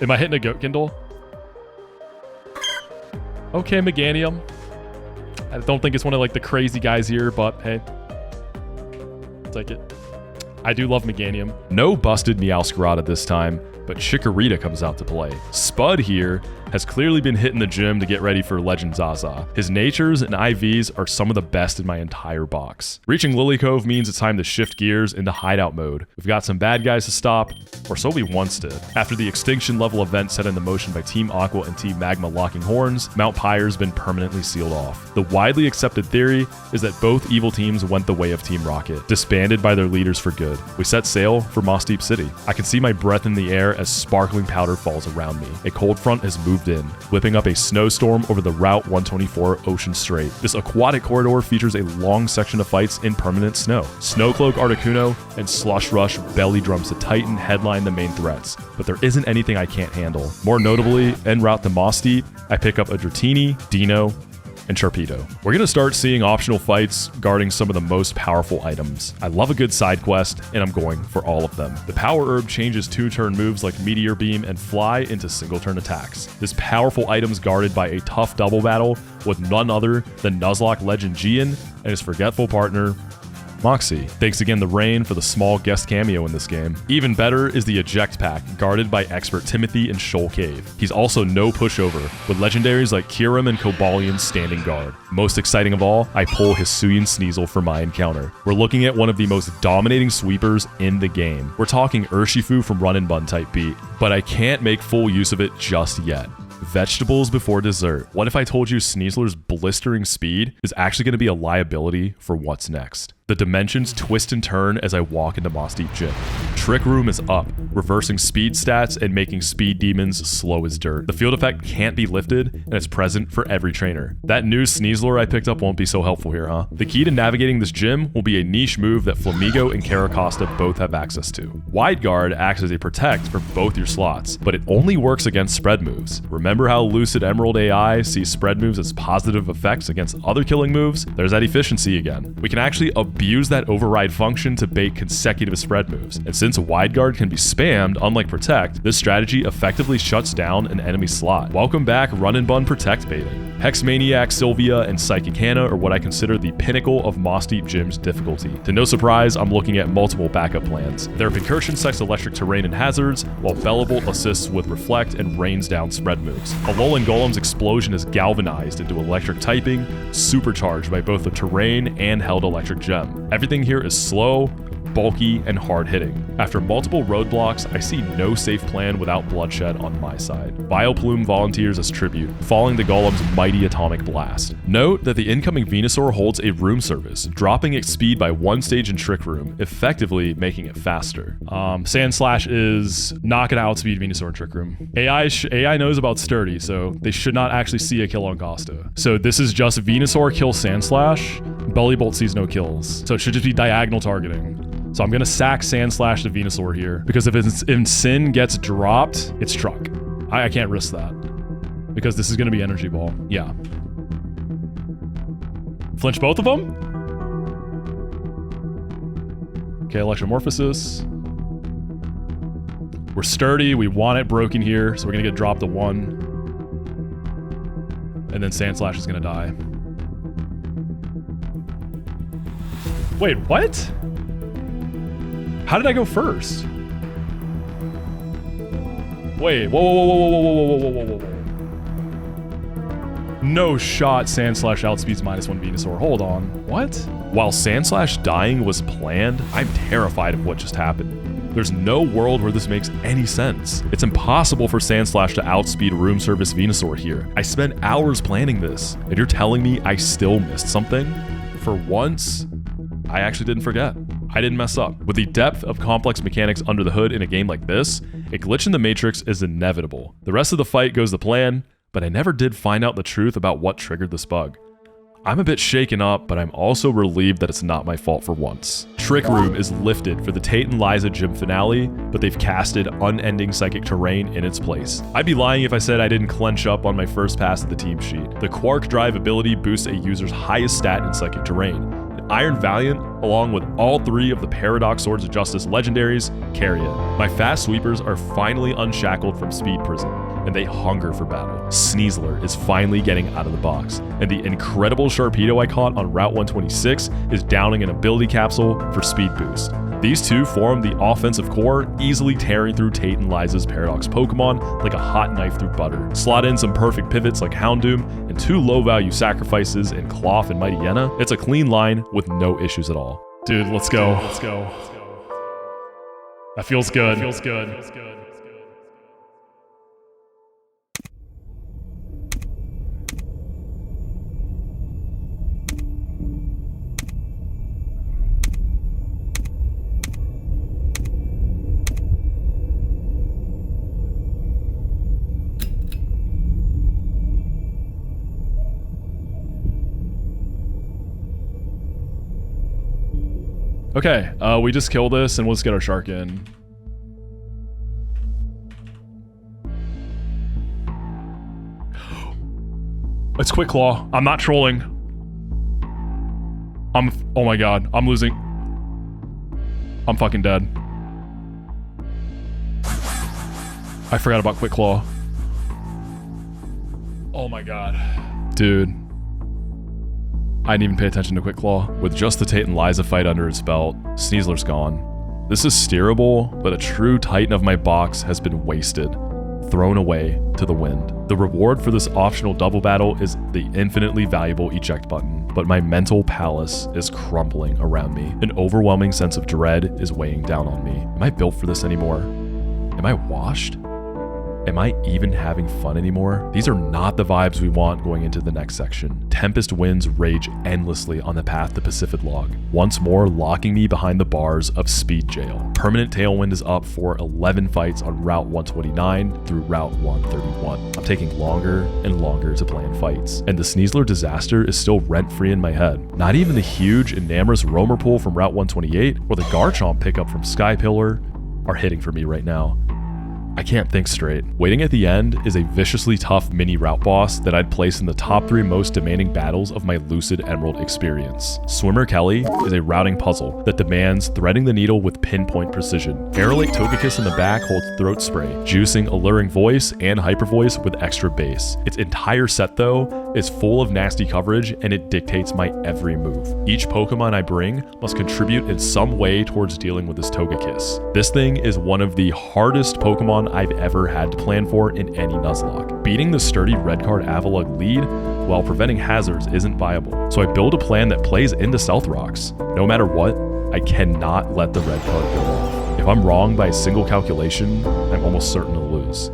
Am I hitting a Goat Kindle? Okay, Meganium. I don't think it's one of like the crazy guys here, but hey, I'll take it. I do love Meganium. No busted Meowscarada this time, but Chikorita comes out to play. Spud here has clearly been hitting the gym to get ready for Legend Zaza. His natures and IVs are some of the best in my entire box. Reaching Lily Cove means it's time to shift gears into hideout mode. We've got some bad guys to stop, or so we once did. After the extinction level event set into motion by Team Aqua and Team Magma locking horns, Mount Pyre's been permanently sealed off. The widely accepted theory is that both evil teams went the way of Team Rocket, disbanded by their leaders for good. We set sail for Moss Deep City. I can see my breath in the air as sparkling powder falls around me. A cold front has moved in, whipping up a snowstorm over the Route 124 Ocean Strait. This aquatic corridor features a long section of fights in permanent snow. Snowcloak Articuno and Slush Rush Belly Drums to Titan headline the main threats, but there isn't anything I can't handle. More notably, en route to Moss Deep, I pick up a Dratini, Dino, and Sharpedo. We're gonna start seeing optional fights guarding some of the most powerful items. I love a good side quest, and I'm going for all of them. The Power Herb changes 2-turn moves like Meteor Beam and Fly into single-turn attacks. This powerful item's guarded by a tough double battle with none other than Nuzlocke legend Gian and his forgetful partner, Moxi. Thanks again to Rain for the small guest cameo in this game. Even better is the Eject Pack, guarded by expert Timothy in Shoal Cave. He's also no pushover, with legendaries like Kirim and Cobalion standing guard. Most exciting of all, I pull Hisuian Sneasel for my encounter. We're looking at one of the most dominating sweepers in the game. We're talking Urshifu from run-and-bun type beat, but I can't make full use of it just yet. Vegetables before dessert. What if I told you Sneasler's blistering speed is actually going to be a liability for what's next? The dimensions twist and turn as I walk into Moss Deep Gym. Trick Room is up, reversing speed stats and making speed demons slow as dirt. The field effect can't be lifted, and it's present for every trainer. That new Sneasler I picked up won't be so helpful here, huh? The key to navigating this gym will be a niche move that Flamigo and Caracosta both have access to. Wide Guard acts as a protect for both your slots, but it only works against spread moves. Remember how Lucid Emerald AI sees spread moves as positive effects against other killing moves? There's that efficiency again. We can actually abuse that override function to bait consecutive spread moves. And since Wide Guard can be spammed, unlike Protect, this strategy effectively shuts down an enemy slot. Welcome back run-and-bun Protect baiting. Hex Maniac, Sylvia, and Psychic Hannah are what I consider the pinnacle of Moss Deep Gym's difficulty. To no surprise, I'm looking at multiple backup plans. Their Pincursion sects electric terrain and hazards, while Bellable assists with Reflect and rains down spread moves. Alolan Golem's explosion is galvanized into electric typing, supercharged by both the terrain and held electric gem. Everything here is slow, bulky, and hard-hitting. After multiple roadblocks, I see no safe plan without bloodshed on my side. Vileplume volunteers as tribute, following the Golem's mighty atomic blast. Note that the incoming Venusaur holds a room service, dropping its speed by 1 stage in Trick Room, effectively making it faster. Sand Slash is not going to outspeed Venusaur in Trick Room. AI knows about Sturdy, so they should not actually see a kill on Costa. So this is just Venusaur kill Sand Slash, Bellybolt sees no kills. So it should just be diagonal targeting. So I'm going to sack Sand Slash to Venusaur here, because if Sin gets dropped, it's truck. I can't risk that, because this is going to be Energy Ball. Yeah. Flinch both of them? Okay, Electromorphosis. We're sturdy, we want it broken here, so we're going to get dropped to 1. And then Sand Slash is going to die. Wait, what? How did I go first? Wait, whoa. No shot Sand Slash outspeeds -1 Venusaur. Hold on, what? While Sand Slash dying was planned, I'm terrified of what just happened. There's no world where this makes any sense. It's impossible for Sand Slash to outspeed room service Venusaur here. I spent hours planning this, and you're telling me I still missed something? For once, I actually didn't forget. I didn't mess up. With the depth of complex mechanics under the hood in a game like this, a glitch in the Matrix is inevitable. The rest of the fight goes to plan, but I never did find out the truth about what triggered this bug. I'm a bit shaken up, but I'm also relieved that it's not my fault for once. Trick Room is lifted for the Tate and Liza gym finale, but they've casted Unending Psychic Terrain in its place. I'd be lying if I said I didn't clench up on my first pass of the team sheet. The Quark Drive ability boosts a user's highest stat in Psychic Terrain. Iron Valiant, along with all 3 of the Paradox Swords of Justice legendaries, carry it. My fast sweepers are finally unshackled from speed prison, and they hunger for battle. Sneasler is finally getting out of the box, and the incredible Sharpedo I caught on Route 126 is downing an ability capsule for speed boost. These two form the offensive core, easily tearing through Tate and Liza's Paradox Pokemon like a hot knife through butter. Slot in some perfect pivots like Houndoom, and 2 low-value sacrifices in Cloth and Mighty Yenna. It's a clean line with no issues at all. Dude, let's go. That feels good. Okay, we just kill this and let's get our shark in. It's Quick Claw. I'm not trolling. Oh my god, I'm losing. I'm fucking dead. I forgot about Quick Claw. Oh my god. Dude. I didn't even pay attention to Quick Claw. With just the Tate and Liza fight under its belt, Sneasler's gone. This is steerable, but a true titan of my box has been wasted, thrown away to the wind. The reward for this optional double battle is the infinitely valuable eject button, but my mental palace is crumbling around me. An overwhelming sense of dread is weighing down on me. Am I built for this anymore? Am I washed? Am I even having fun anymore? These are not the vibes we want going into the next section. Tempest winds rage endlessly on the path to Pacific Log, once more locking me behind the bars of Speed Jail. Permanent Tailwind is up for 11 fights on Route 129 through Route 131. I'm taking longer and longer to plan fights, and the Sneasler disaster is still rent-free in my head. Not even the huge Enamorous Roamer pool from Route 128 or the Garchomp pickup from Sky Pillar are hitting for me right now. I can't think straight. Waiting at the end is a viciously tough mini route boss that I'd place in the top 3 most demanding battles of my Lucid Emerald experience. Swimmer Kelly is a routing puzzle that demands threading the needle with pinpoint precision. Aerolate Togekiss in the back holds Throat Spray, juicing Alluring Voice and Hyper Voice with extra bass. Its entire set, though, is full of nasty coverage and it dictates my every move. Each Pokemon I bring must contribute in some way towards dealing with this Togekiss. This thing is one of the hardest Pokemon I've ever had to plan for in any Nuzlocke. Beating the sturdy red card Avalugg lead while preventing hazards isn't viable, so I build a plan that plays into Stealth Rocks. No matter what, I cannot let the red card go off. If I'm wrong by a single calculation, I'm almost certain to lose.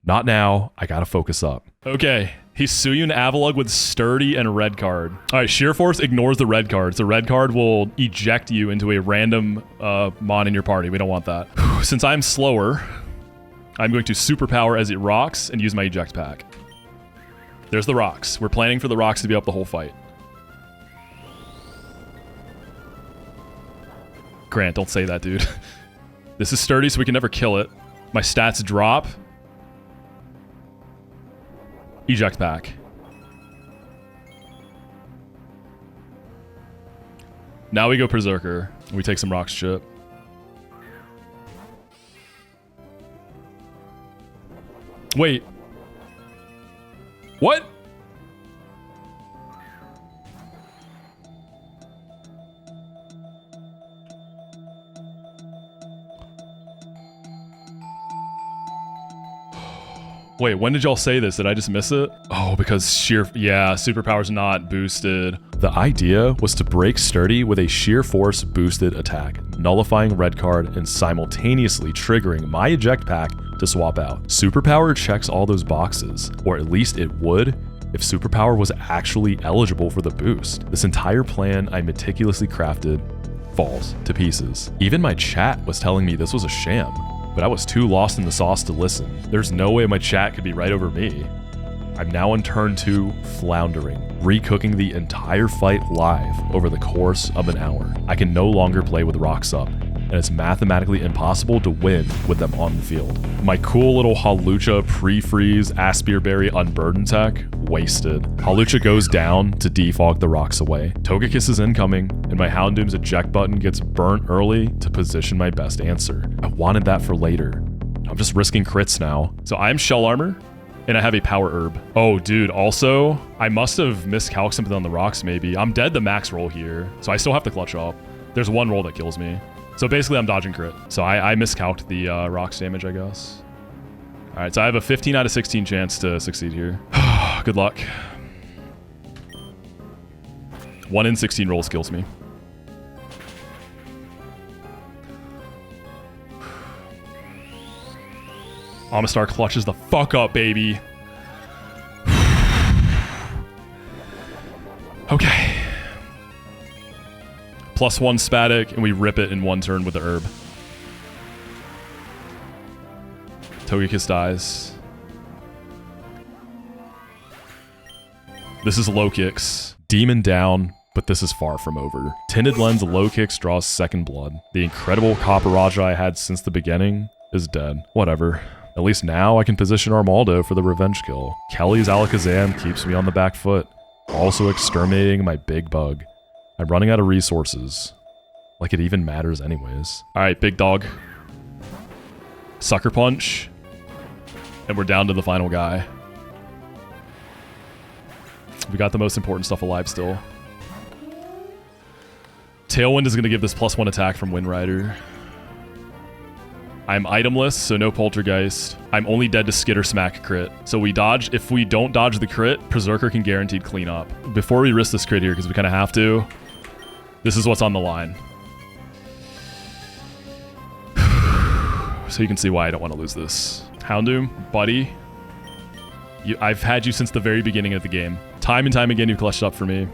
Not now, I gotta focus up. Okay, Hisuian and Avalugg with Sturdy and Red Card. All right, Sheer Force ignores the red cards. The red card will eject you into a random mon in your party. We don't want that. Since I'm slower, I'm going to Superpower as it rocks and use my eject pack. There's the rocks. We're planning for the rocks to be up the whole fight. Grant, don't say that, dude. This is Sturdy, so we can never kill it. My stats drop. Eject pack. Now we go Berserker. We take some Rocks chip. Wait. What? Wait, when did y'all say this? Did I just miss it? Oh, because Superpower's not boosted. The idea was to break Sturdy with a Sheer Force boosted attack, nullifying red card and simultaneously triggering my eject pack to swap out. Superpower checks all those boxes, or at least it would if Superpower was actually eligible for the boost. This entire plan I meticulously crafted falls to pieces. Even my chat was telling me this was a sham, but I was too lost in the sauce to listen. There's no way my chat could be right over me. I'm now on turn 2, floundering, recooking the entire fight live over the course of an hour. I can no longer play with rocks up, and it's mathematically impossible to win with them on the field. My cool little Hawlucha pre-freeze Aspir Berry Unburden tech, wasted. Hawlucha goes down to defog the rocks away. Togekiss is incoming, and my Houndoom's eject button gets burnt early to position my best answer. I wanted that for later. I'm just risking crits now. So I'm Shell Armor, and I have a Power Herb. Oh, dude, also, I must have miscalculated something on the rocks maybe. I'm dead the max roll here, so I still have to clutch up. There's one roll that kills me. So basically, I'm dodging crit. So I miscalced the rocks damage, I guess. All right, so I have a 15 out of 16 chance to succeed here. Good luck. 1 in 16 rolls kills me. Amistar clutches the fuck up, baby. Okay. +1 Spatic, and we rip it in 1 turn with the herb. Togekiss dies. This is low kicks. Demon down, but this is far from over. Tinted Lens low kicks draws second blood. The incredible Copper Raja I had since the beginning is dead. Whatever. At least now I can position Armaldo for the revenge kill. Kelly's Alakazam keeps me on the back foot, also exterminating my big bug. I'm running out of resources. Like it even matters anyways. All right, big dog. Sucker Punch. And we're down to the final guy. We got the most important stuff alive still. Tailwind is going to give this +1 attack from Wind Rider. I'm itemless, so no Poltergeist. I'm only dead to Skitter Smack crit. So we dodge. If we don't dodge the crit, Berserker can guaranteed clean up. Before we risk this crit here, because we kind of have to, this is what's on the line. So you can see why I don't want to lose this. Houndoom, buddy. I've had you since the very beginning of the game. Time and time again, you've clutched up for me.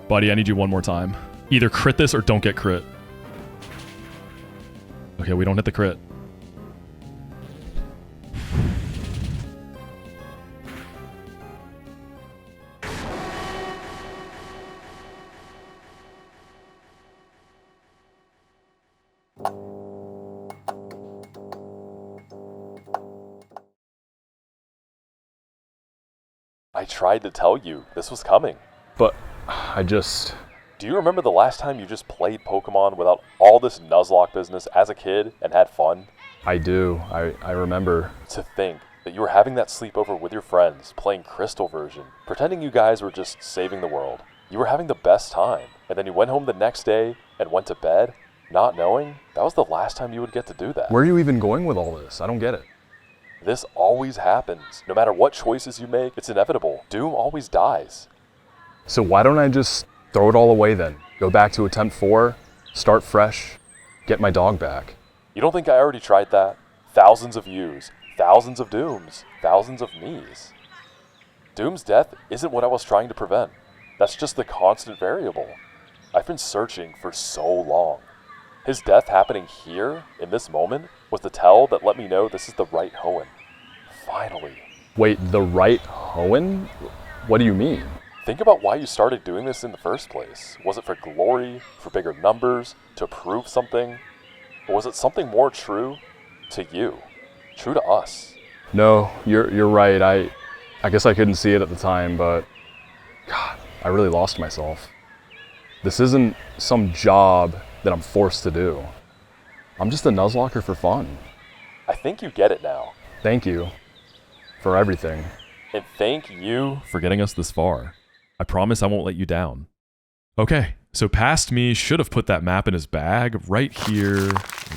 Buddy, I need you one more time. Either crit this or don't get crit. Okay, we don't hit the crit. I tried to tell you this was coming. But I just... Do you remember the last time you just played Pokemon without all this Nuzlocke business as a kid and had fun? I do. I remember. To think that you were having that sleepover with your friends, playing Crystal version, pretending you guys were just saving the world. You were having the best time, and then you went home the next day and went to bed, not knowing that was the last time you would get to do that. Where are you even going with all this? I don't get it. This always happens. No matter what choices you make, it's inevitable. Doom always dies. So why don't I just throw it all away then? Go back to attempt 4, start fresh, get my dog back. You don't think I already tried that? Thousands of yous, thousands of Dooms, thousands of me's. Doom's death isn't what I was trying to prevent. That's just the constant variable. I've been searching for so long. His death happening here, in this moment, was the tell that let me know this is the right Hoenn. Finally. Wait, the right Hoenn? What do you mean? Think about why you started doing this in the first place. Was it for glory, for bigger numbers, to prove something? Or was it something more true to you? True to us? No, you're right. I guess I couldn't see it at the time, but God, I really lost myself. This isn't some job that I'm forced to do. I'm just a Nuzlocker for fun. I think you get it now. Thank you for everything. And thank you for getting us this far. I promise I won't let you down. Okay, so past me should have put that map in his bag right here,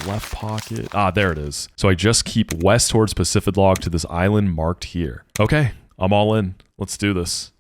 left pocket. Ah, there it is. So I just keep west towards Pacifidlog to this island marked here. Okay, I'm all in. Let's do this.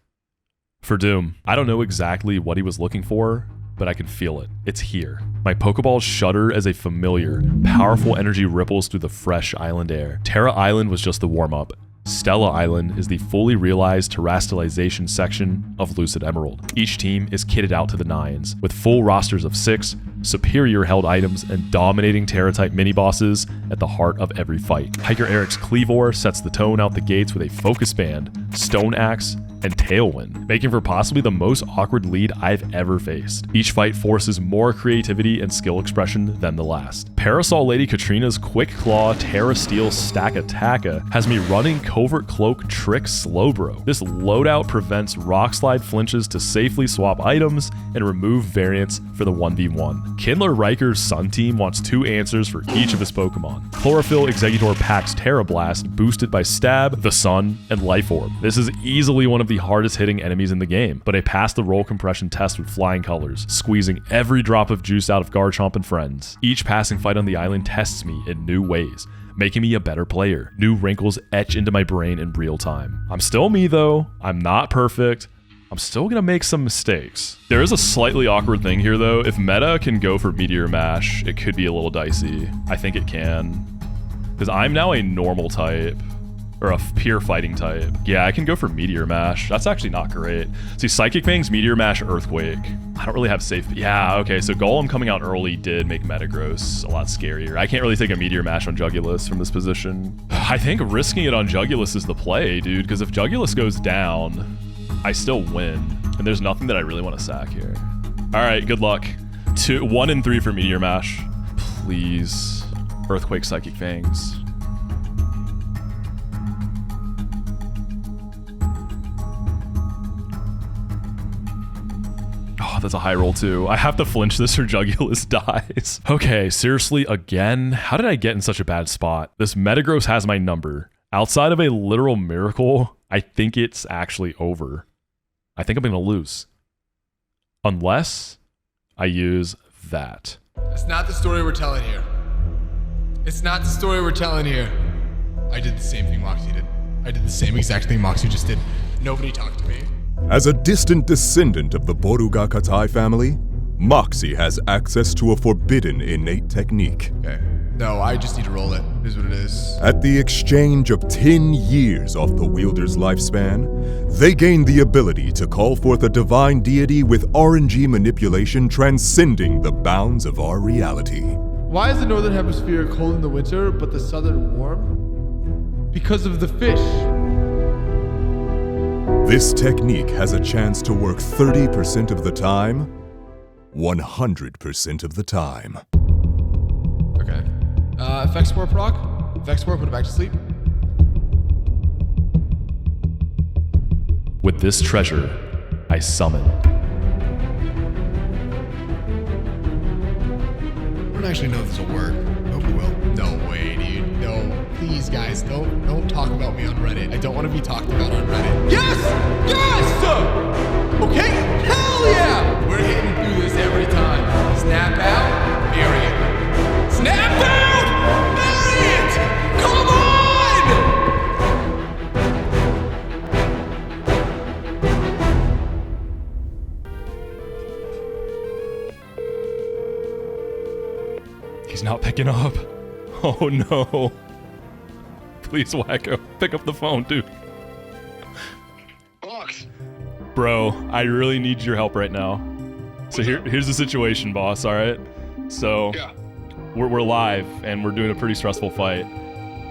For Doom, I don't know exactly what he was looking for, but I can feel it. It's here. My Pokeballs shudder as a familiar, powerful energy ripples through the fresh island air. Terra Island was just the warm-up. Stella Island is the fully realized terrestrialization section of Lucid Emerald. Each team is kitted out to the nines, with full rosters of 6, superior held items, and dominating Terra-type mini-bosses at the heart of every fight. Hiker Eric's Cleavor sets the tone out the gates with a Focus Band, Stone Axe, and Tailwind, making for possibly the most awkward lead I've ever faced. Each fight forces more creativity and skill expression than the last. Parasol Lady Katrina's Quick Claw Terra Steel Stack Attacka has me running Covert Cloak Trick Slowbro. This loadout prevents Rock Slide flinches to safely swap items and remove variants for the 1v1. Kindler Riker's Sun Team wants 2 answers for each of his Pokemon. Chlorophyll Exeggutor packs Terra Blast, boosted by Stab, the Sun, and Life Orb. This is easily one of the hardest hitting enemies in the game, but I passed the roll compression test with flying colors, squeezing every drop of juice out of Garchomp and friends. Each passing fight on the island tests me in new ways, making me a better player. New wrinkles etch into my brain in real time. I'm still me though. I'm not perfect. I'm still gonna make some mistakes. There is a slightly awkward thing here though. If meta can go for Meteor Mash, it could be a little dicey. I think it can. Because I'm now a normal type. Or a pure fighting type. Yeah, I can go for Meteor Mash. That's actually not great. See, Psychic Fang's Meteor Mash Earthquake. I don't really have safe... Yeah, okay, so Golem coming out early did make Metagross a lot scarier. I can't really take a Meteor Mash on Jugulis from this position. I think risking it on Jugulis is the play, dude, because if Jugulis goes down, I still win. And there's nothing that I really want to sack here. All right, good luck. 1 and 3 for Meteor Mash. Please. Earthquake Psychic Fangs. Oh, that's a high roll too. I have to flinch this or Jugulus dies. Okay, seriously, again? How did I get in such a bad spot? This Metagross has my number. Outside of a literal miracle, I think it's actually over. I think I'm gonna lose. Unless I use that. It's not the story we're telling here. It's not the story we're telling here. I did the same thing Moxi did. I did the same exact thing Moxi just did. Nobody talked to me. As a distant descendant of the Borugakatai family, Moxi has access to a forbidden innate technique. Okay. No, I just need to roll it. It is what it is. At the exchange of 10 years off the wielder's lifespan, they gain the ability to call forth a divine deity with RNG manipulation transcending the bounds of our reality. Why is the northern hemisphere cold in the winter, but the southern warm? Because of the fish. This technique has a chance to work 30% of the time, 100% of the time. Okay. Effect Spore proc. Effect Spore, put it back to sleep. With this treasure, I summon. I don't actually know if this will work. Hope it will. No way, dude. No. Please, guys, don't talk about me on Reddit. I don't want to be talked about on Reddit. Yes! Yes! Okay? Hell yeah! We're hitting through this every time. Snap out, bury it. Snap out! Bury it! Come on! He's not picking up. Oh no. Please, Wacko, pick up the phone, dude. Box. Bro, I really need your help right now. So here's the situation, boss, all right? So we're live and we're doing a pretty stressful fight.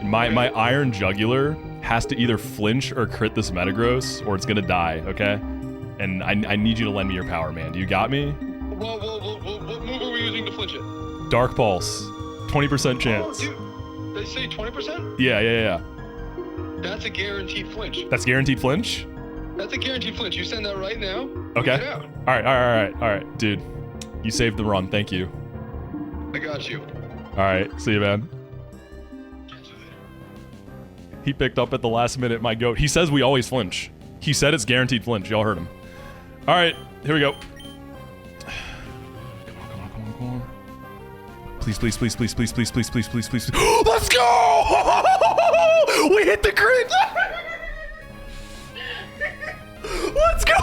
My iron jugular has to either flinch or crit this Metagross or it's gonna die, okay? And I need you to lend me your power, man. Do you got me? What move are we using to flinch it? Dark Pulse, 20% chance. Oh, dude. They say 20%? Yeah. That's a guaranteed flinch. That's guaranteed flinch? That's a guaranteed flinch. You send that right now. Okay. Get out. All right, dude. You saved the run. Thank you. I got you. All right, see you, man. He picked up at the last minute, my goat. He says we always flinch. He said it's guaranteed flinch. Y'all heard him. All right, here we go. Come on. Please. Let's go! We hit the grid! Let's go!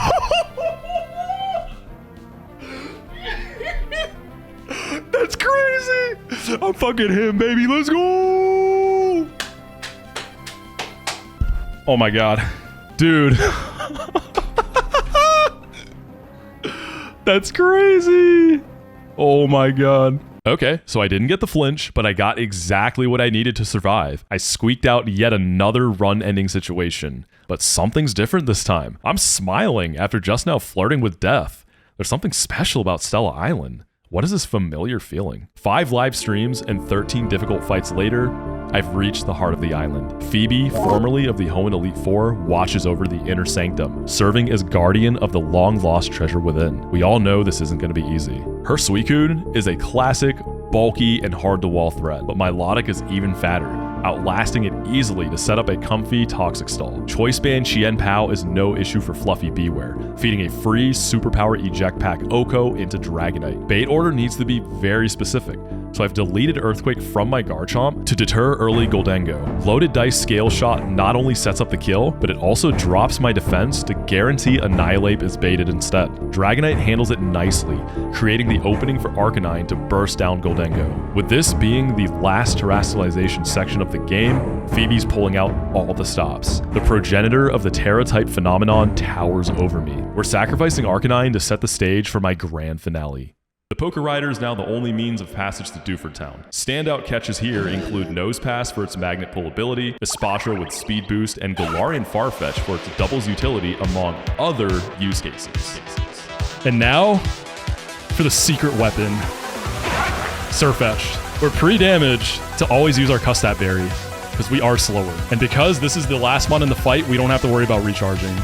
That's crazy! I'm fucking him, baby. Let's go! Oh my god. Dude. That's crazy. Oh my god. Okay, so I didn't get the flinch, but I got exactly what I needed to survive. I squeaked out yet another run-ending situation, but something's different this time. I'm smiling after just now flirting with death. There's something special about Stella Island. What is this familiar feeling? 5 live streams and 13 difficult fights later, I've reached the heart of the island. Phoebe, formerly of the Hoenn Elite Four, watches over the inner sanctum, serving as guardian of the long-lost treasure within. We all know this isn't going to be easy. Her Suicune is a classic, bulky, and hard-to-wall threat, but my Milotic is even fatter, outlasting it easily to set up a comfy Toxic Stall. Choice Band Chien Pao is no issue for Fluffy Beware, feeding a free Superpower Eject Pack Oko into Dragonite. Bait order needs to be very specific, so I've deleted Earthquake from my Garchomp to deter early Goldengo. Loaded Dice Scale Shot not only sets up the kill, but it also drops my defense to guarantee Annihilate is baited instead. Dragonite handles it nicely, creating the opening for Arcanine to burst down Goldengo. With this being the last terrestrialization section of the game, Phoebe's pulling out all the stops. The progenitor of the Terra-type phenomenon towers over me. We're sacrificing Arcanine to set the stage for my grand finale. The Poker Rider is now the only means of passage to Dewford Town. Standout catches here include Nose Pass for its magnet pull ability, Espatra with speed boost, and Galarian Farfetch for its doubles utility, among other use cases. And now, for the secret weapon, Surfetched. We're pre-damaged to always use our Custat Berry because we are slower. And because this is the last one in the fight, we don't have to worry about recharging.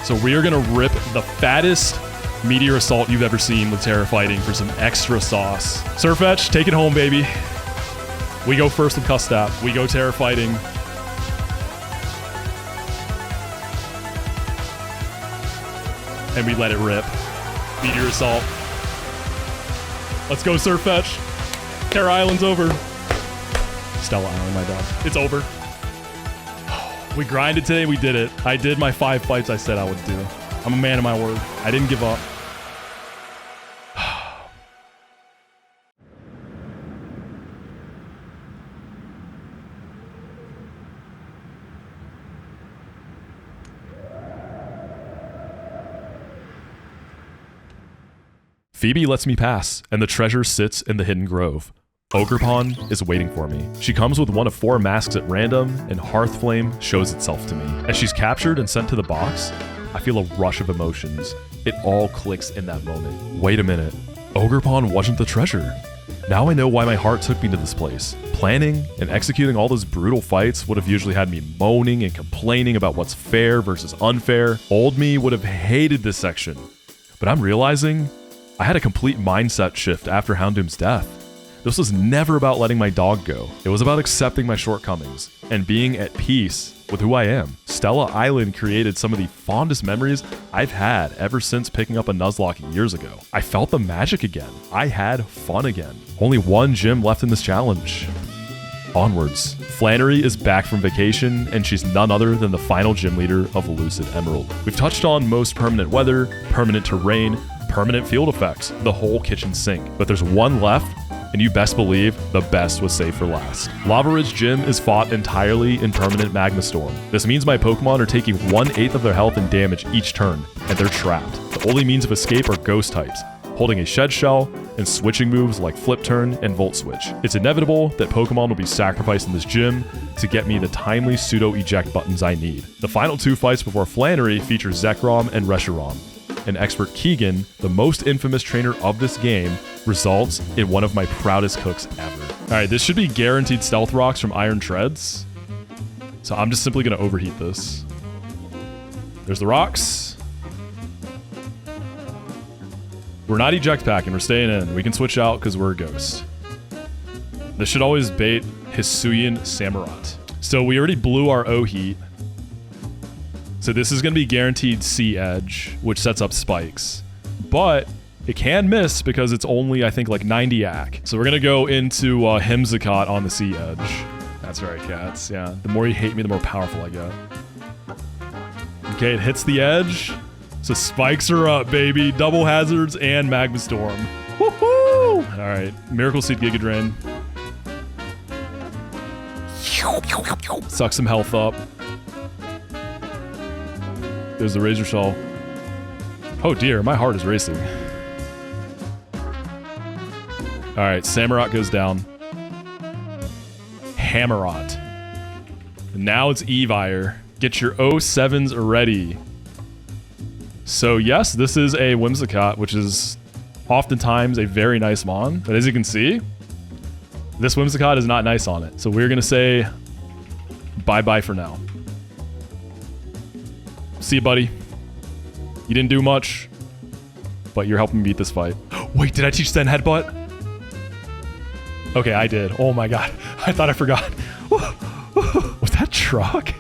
So we are going to rip the fattest Meteor Assault you've ever seen with Terra Fighting for some extra sauce. Surfetch, take it home, baby. We go first with Custat. We go Terra Fighting. And we let it rip. Meteor Assault. Let's go, Surfetch. Terra Island's over. Stella Island, my bad. It's over. We grinded today. We did it. I did my 5 fights I said I would do. I'm a man of my word. I didn't give up. Phoebe lets me pass, and the treasure sits in the hidden grove. Ogerpon is waiting for me. She comes with one of 4 masks at random, and Hearthflame shows itself to me. As she's captured and sent to the box, I feel a rush of emotions. It all clicks in that moment. Wait a minute. Ogerpon wasn't the treasure. Now I know why my heart took me to this place. Planning and executing all those brutal fights would have usually had me moaning and complaining about what's fair versus unfair. Old me would have hated this section. But I'm realizing I had a complete mindset shift after Houndoom's death. This was never about letting my dog go. It was about accepting my shortcomings and being at peace with who I am. Stella Island created some of the fondest memories I've had ever since picking up a Nuzlocke years ago. I felt the magic again. I had fun again. Only one gym left in this challenge. Onwards. Flannery is back from vacation, and she's none other than the final gym leader of Lucid Emerald. We've touched on most permanent weather, permanent terrain, permanent field effects, the whole kitchen sink. But there's one left, and you best believe the best was saved for last. Lava Ridge Gym is fought entirely in permanent Magma Storm. This means my Pokemon are taking 1/8 of their health and damage each turn, and they're trapped. The only means of escape are ghost types, holding a Shed Shell, and switching moves like Flip Turn and Volt Switch. It's inevitable that Pokemon will be sacrificed in this gym to get me the timely pseudo-eject buttons I need. The final 2 fights before Flannery feature Zekrom and Reshiram. And Expert Keegan, the most infamous trainer of this game, results in one of my proudest cooks ever. Alright, this should be guaranteed stealth rocks from Iron Treads. So I'm just simply going to overheat this. There's the rocks. We're not eject packing, we're staying in. We can switch out because we're a ghost. This should always bait Hisuian Samurott. So we already blew our O-heat. So this is going to be guaranteed Sea Edge, which sets up spikes. But it can miss because it's only, I think, like 90 AC. So we're going to go into Whimsicott on the Sea Edge. That's right, cats. Yeah, the more you hate me, the more powerful I get. Okay, it hits the edge. So spikes are up, baby. Double hazards and Magma Storm. Woohoo! All right, Miracle Seed Giga Drain. Suck some health up. There's the Razor Shell. Oh dear, my heart is racing. Alright, Samurott goes down. Hammerot. And now it's Evire. Get your 07s ready. So yes, this is a Whimsicott, which is oftentimes a very nice mon. But as you can see, this Whimsicott is not nice on it. So we're going to say bye-bye for now. See you, buddy. You didn't do much, but you're helping me beat this fight. Wait, did I teach Zen Headbutt? Okay, I did. Oh my god. I thought I forgot. Was that Truck?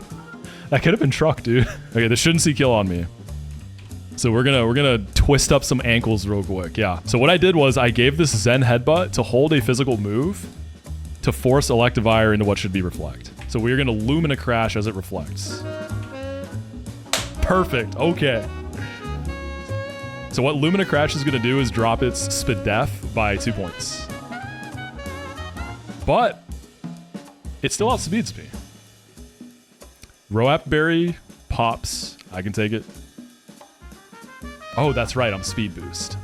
That could have been Truck, dude. Okay, this shouldn't see kill on me. So we're gonna twist up some ankles real quick. Yeah. So what I did was I gave this Zen Headbutt to hold a physical move to force Electivire into what should be Reflect. So we're gonna Lumina Crash as it reflects. Perfect. Okay. So what Lumina Crash is going to do is drop its Spadef by 2 points. But it still outspeeds me. Roap Berry pops. I can take it. Oh, that's right. I'm Speed Boost.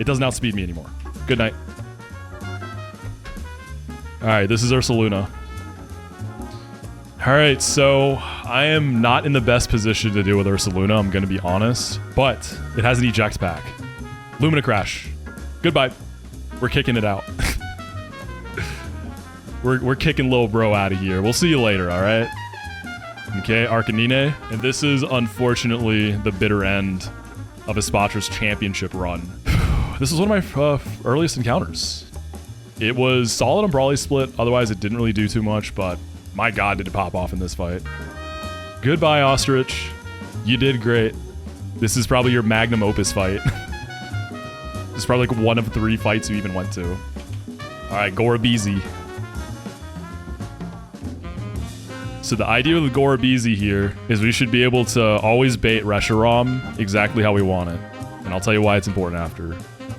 It doesn't outspeed me anymore. Good night. All right, this is Ursaluna. All right, so I am not in the best position to deal with Ursaluna, I'm going to be honest, but it has an eject pack. Lumina Crash. Goodbye. We're kicking it out. We're kicking little bro out of here. We'll see you later, all right? Okay, Arcanine. And this is unfortunately the bitter end of Espatra's championship run. This is one of my earliest encounters. It was solid on Brawly Split, otherwise it didn't really do too much, but my god did it pop off in this fight. Goodbye, Ostrich. You did great. This is probably your magnum opus fight. This is probably like one of 3 fights you even went to. Alright, Gorabeezy. So the idea with Gorabeezy here is we should be able to always bait Reshiram exactly how we want it. And I'll tell you why it's important after.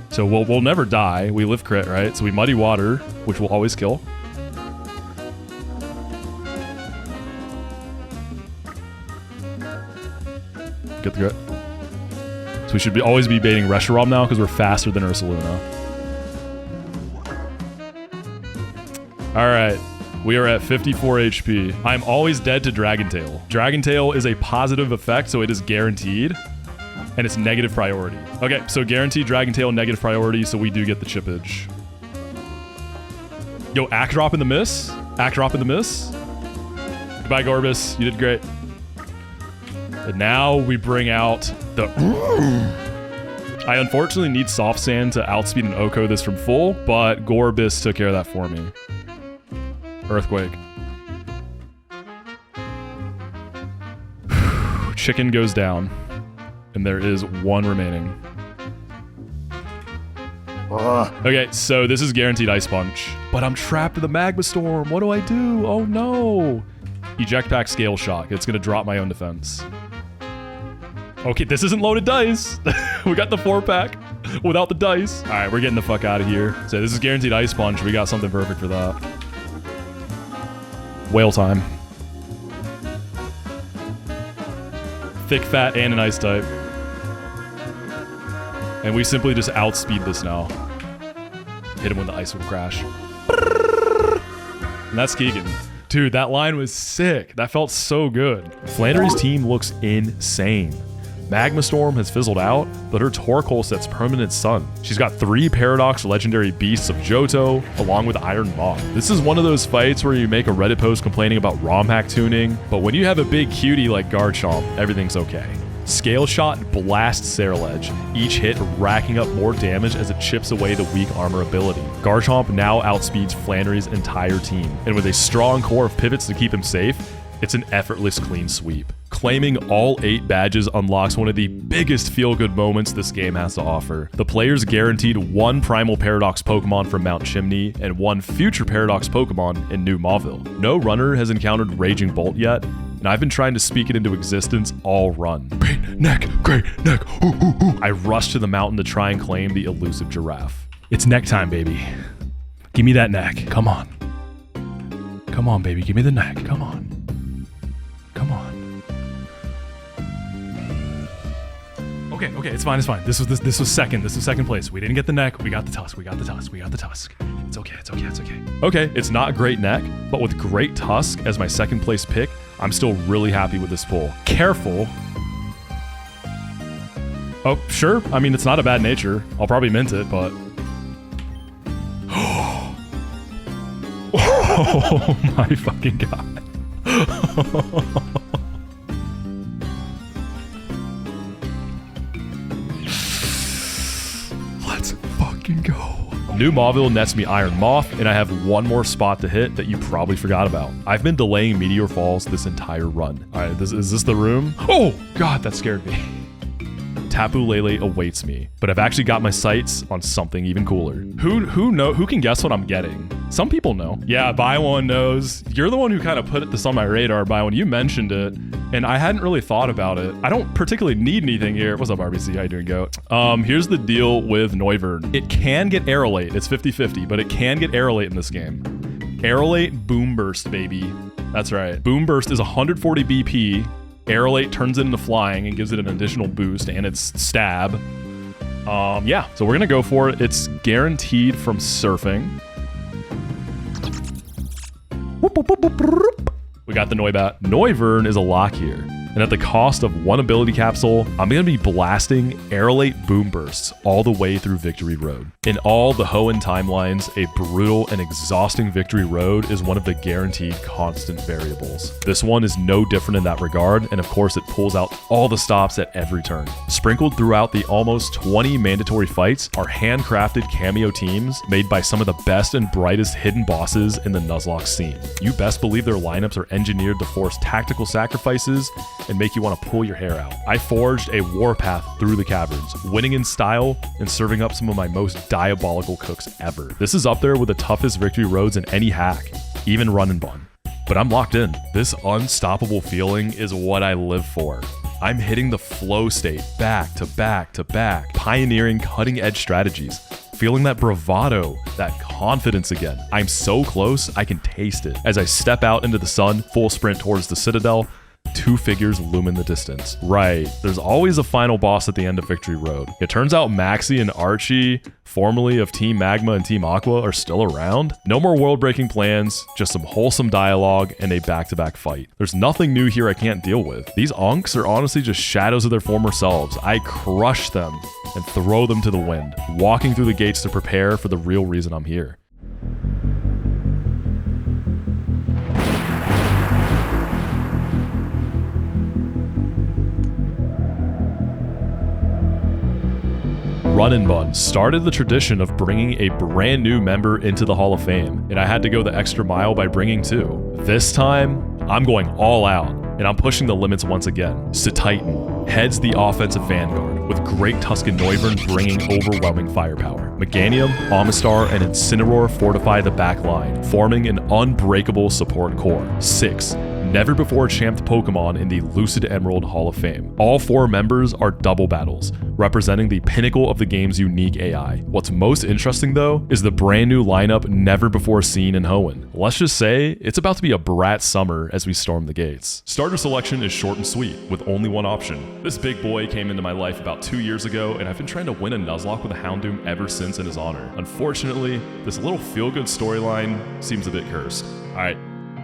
So we'll never die. We live crit, right? So we Muddy Water, which will always kill. Get the crit. So we should always be baiting Reshiram now because we're faster than Ursaluna. Alright. We are at 54 HP. I'm always dead to Dragon Tail. Dragon Tail is a positive effect, so it is guaranteed. And it's negative priority. Okay, so guaranteed Dragon Tail, negative priority, so we do get the chippage. Yo, Act Drop in the miss? Act Drop in the miss? Goodbye, Gorbis. You did great. And now we bring out the... I unfortunately need Soft Sand to outspeed an Oko this from full, but Gorbis took care of that for me. Earthquake. Chicken goes down. And there is 1 remaining. Okay, so this is guaranteed Ice Punch. But I'm trapped in the Magma Storm. What do I do? Oh no. Eject Pack Scale Shock. It's gonna drop my own defense. Okay, this isn't loaded dice. We got the 4-pack without the dice. All right, we're getting the fuck out of here. So this is guaranteed Ice Punch. We got something perfect for that. Whale time. Thick, fat, and an ice type. And we simply just outspeed this now. Hit him when the ice will crash. And that's Keegan. Dude, that line was sick. That felt so good. Flannery's team looks insane. Magma Storm has fizzled out, but her Torkoal sets permanent stun. She's got 3 Paradox Legendary Beasts of Johto, along with Iron Moth. This is one of those fights where you make a Reddit post complaining about ROM hack tuning, but when you have a big cutie like Garchomp, everything's okay. Scale Shot blasts Sarilege, each hit racking up more damage as it chips away the weak armor ability. Garchomp now outspeeds Flannery's entire team, and with a strong core of pivots to keep him safe, it's an effortless clean sweep. Claiming all 8 badges unlocks one of the biggest feel-good moments this game has to offer. The players guaranteed 1 Primal Paradox Pokemon from Mount Chimney and 1 Future Paradox Pokemon in New Mauville. No runner has encountered Raging Bolt yet, and I've been trying to speak it into existence all run. Great neck, ooh, ooh, ooh. I rush to the mountain to try and claim the elusive giraffe. It's neck time, baby. Give me that neck, come on. Come on, baby, give me the neck, come on. Come on. Okay, it's fine. This was second. This was second place. We didn't get the neck. We got the tusk. It's okay. Okay, it's not great neck, but with great tusk as my second place pick, I'm still really happy with this pull. Careful. Oh, sure. I mean, it's not a bad nature. I'll probably mint it, but... Oh my fucking god. Let's fucking go. New Mauville nets me Iron Moth, and I have 1 more spot to hit that you probably forgot about. I've been delaying Meteor Falls this entire run. All right, is this the room? Oh, God, that scared me. Tapu Lele awaits me, but I've actually got my sights on something even cooler. Who can guess what I'm getting? Some people know. Yeah, Baiwan knows. You're the one who kind of put this on my radar, Baiwan. You mentioned it, and I hadn't really thought about it. I don't particularly need anything here. What's up, RBC? How you doing, Goat? Here's the deal with Noivern. It can get Aerolate. It's 50-50, but it can get Aerolate in this game. Aerolate Boom Burst, baby. That's right. Boom Burst is 140 BP. Aerolate turns it into flying and gives it an additional boost, and it's stab. Yeah, so we're gonna go for it. It's guaranteed from surfing. We got the Noibat. Noivern is a lock here. And at the cost of one ability capsule, I'm going to be blasting Aerolate Boom Bursts all the way through Victory Road. In all the Hoenn timelines, a brutal and exhausting Victory Road is one of the guaranteed constant variables. This one is no different in that regard, and of course it pulls out all the stops at every turn. Sprinkled throughout the almost 20 mandatory fights are handcrafted cameo teams made by some of the best and brightest hidden bosses in the Nuzlocke scene. You best believe their lineups are engineered to force tactical sacrifices and make you want to pull your hair out. I forged a warpath through the caverns, winning in style and serving up some of my most diabolical cooks ever. This is up there with the toughest victory roads in any hack, even run and bun. But I'm locked in. This unstoppable feeling is what I live for. I'm hitting the flow state back to back to back, pioneering cutting edge strategies, feeling that bravado, that confidence again. I'm so close, I can taste it. As I step out into the sun, full sprint towards the Citadel, two figures loom in the distance. Right, there's always a final boss at the end of Victory Road. It turns out Moxi and Archie, formerly of Team Magma and Team Aqua, are still around. No more world-breaking plans, just some wholesome dialogue and a back-to-back fight. There's nothing new here I can't deal with. These unks are honestly just shadows of their former selves. I crush them and throw them to the wind, walking through the gates to prepare for the real reason I'm here. Run and Bun started the tradition of bringing a brand new member into the Hall of Fame, and I had to go the extra mile by bringing two. This time, I'm going all out, and I'm pushing the limits once again. Titan heads the offensive vanguard, with Great Tusk and Noivern bringing overwhelming firepower. Meganium, Amistar, and Incineroar fortify the back line, forming an unbreakable support core. 6 never-before-champed Pokemon in the Lucid Emerald Hall of Fame. All 4 members are double battles, representing the pinnacle of the game's unique AI. What's most interesting, though, is the brand new lineup never before seen in Hoenn. Let's just say, it's about to be a brat summer as we storm the gates. Starter selection is short and sweet, with only one option. This big boy came into my life about 2 years ago, and I've been trying to win a Nuzlocke with a Houndoom ever since in his honor. Unfortunately, this little feel-good storyline seems a bit cursed. Alright,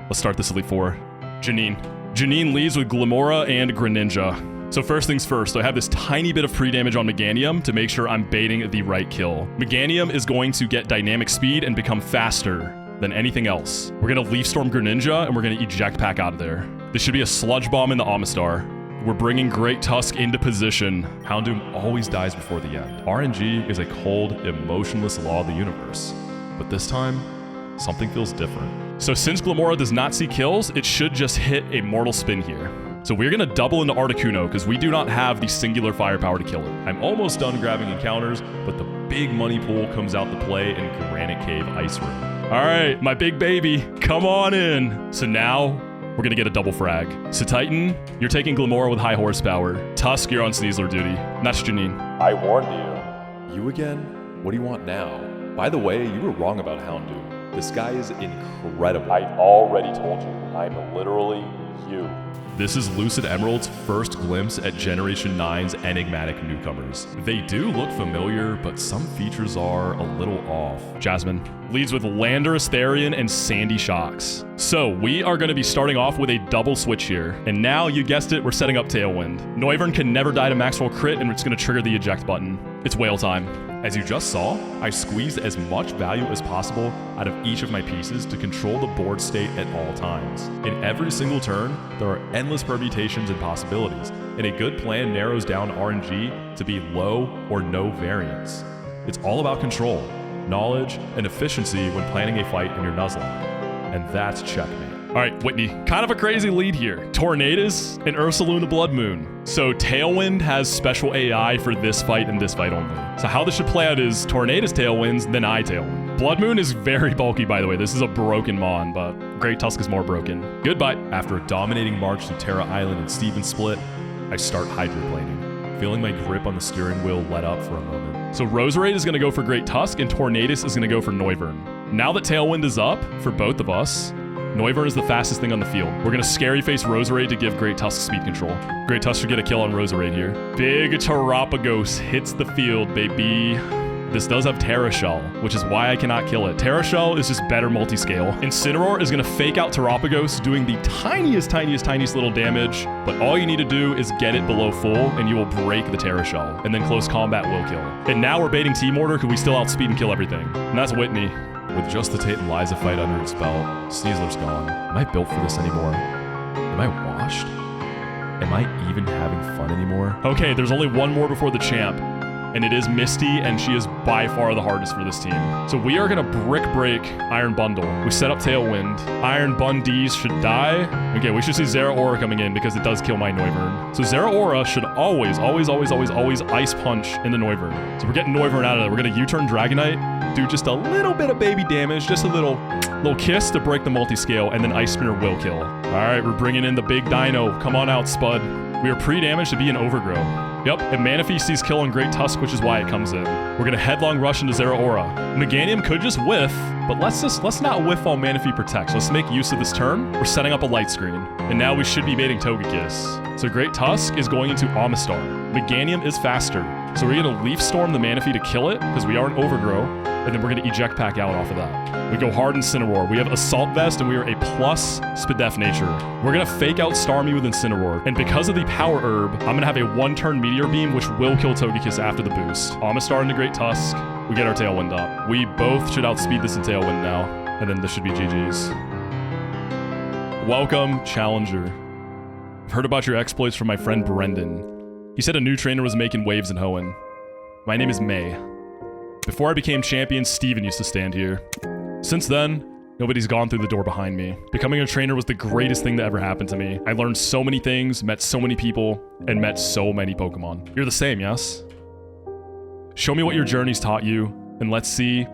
let's start this Elite Four. Janine leads with Glimmora and Greninja. So first things first, I have this tiny bit of pre-damage on Meganium to make sure I'm baiting the right kill. Meganium is going to get dynamic speed and become faster than anything else. We're gonna Leaf Storm Greninja and we're gonna eject pack out of there. This should be a Sludge Bomb in the Amistar. We're bringing Great Tusk into position. Houndoom always dies before the end. RNG is a cold, emotionless law of the universe. But this time, something feels different. So since Glimmora does not see kills, it should just hit a Mortal Spin here. So we're gonna double into Articuno because we do not have the singular firepower to kill it. I'm almost done grabbing encounters, but the big money pool comes out to play in Granite Cave Ice Room. All right, my big baby, come on in. So now we're gonna get a double frag. So Titan, you're taking Glimmora with high horsepower. Tusk, you're on Sneasler duty. And that's Janine. I warned you. You again? What do you want now? By the way, you were wrong about Houndoom. This guy is incredible. I already told you, I'm literally you. This is Lucid Emerald's first glimpse at Generation 9's enigmatic newcomers. They do look familiar, but some features are a little off. Jasmine leads with Landorus Therian and Sandy Shocks. So we are going to be starting off with a double switch here. And now, you guessed it, we're setting up Tailwind. Noivern can never die to max roll crit, and it's going to trigger the eject button. It's whale time. As you just saw, I squeezed as much value as possible out of each of my pieces to control the board state at all times. In every single turn, there are endless permutations and possibilities, and a good plan narrows down RNG to be low or no variance. It's all about control, knowledge, and efficiency when planning a fight in your Nuzlocke. And that's checkmate. All right, Whitney, kind of a crazy lead here. Tornadus and Ursaluna Blood Moon. So Tailwind has special AI for this fight and this fight only. So how this should play out is Tornadus Tailwinds, then I Tailwind. Blood Moon is very bulky, by the way. This is a broken Mon, but Great Tusk is more broken. Goodbye. After a dominating march to Terra Island and Steven Split, I start hydroplaning, feeling my grip on the steering wheel let up for a moment. So Roserade is going to go for Great Tusk, and Tornadus is going to go for Noivern. Now that Tailwind is up for both of us, Noivern is the fastest thing on the field. We're going to Scary Face Roserade to give Great Tusk speed control. Great Tusk should get a kill on Roserade here. Big Terapagos hits the field, baby. this does have Terra Shell, which is why I cannot kill it. Terra Shell is just better multi-scale. Incineroar is gonna fake out Terapagos, doing the tiniest little damage, but all you need to do is get it below full, and you will break the Terra Shell, and then close combat will kill. And now we're baiting T-Mortar, because we still outspeed and kill everything. And that's Whitney. With just the Tate and Liza fight under its belt, Sneasler's gone. Am I built for this anymore? Am I washed? Am I even having fun anymore? Okay, there's only one more before the champ, and it is Misty, and she is by far the hardest for this team. So we are gonna brick break Iron Bundle. We set up Tailwind. Iron Bundies should die. Okay, we should see Zeraora coming in because it does kill my Noivern. So Zeraora should always Ice Punch into Noivern. So we're getting Noivern out of there. We're gonna U-turn Dragonite, do just a little bit of baby damage, just a little kiss to break the multi-scale, and then Ice Spinner will kill. All right, we're bringing in the big dino. Come on out, Spud. We are pre-damaged to be an Overgrow. Yep, and Manaphy sees kill on Great Tusk, which is why it comes in. We're gonna headlong rush into Zeraora. Meganium could just whiff, but let's not whiff while Manaphy protects. Let's make use of this turn. We're setting up a light screen. And now we should be baiting Togekiss. So Great Tusk is going into Amistar. Meganium is faster. So we're gonna Leaf Storm the Manaphy to kill it, because we are an Overgrow, and then we're gonna Eject Pack out off of that. We go hard Incineroar. We have Assault Vest, and we are a plus Spadef Nature. We're gonna fake out Starmie with Incineroar, and because of the Power Herb, I'm gonna have a one-turn Meteor Beam, which will kill Togekiss after the boost. Amistar into Great Tusk. We get our Tailwind up. We both should outspeed this in Tailwind now, and then this should be GG's. Welcome, Challenger. I've heard about your exploits from my friend Brendan. He said a new trainer was making waves in Hoenn. My name is May. Before I became champion, Steven used to stand here. Since then, nobody's gone through the door behind me. Becoming a trainer was the greatest thing that ever happened to me. I learned so many things, met so many people, and met so many Pokemon. You're the same, yes? Show me what your journey's taught you, and let's see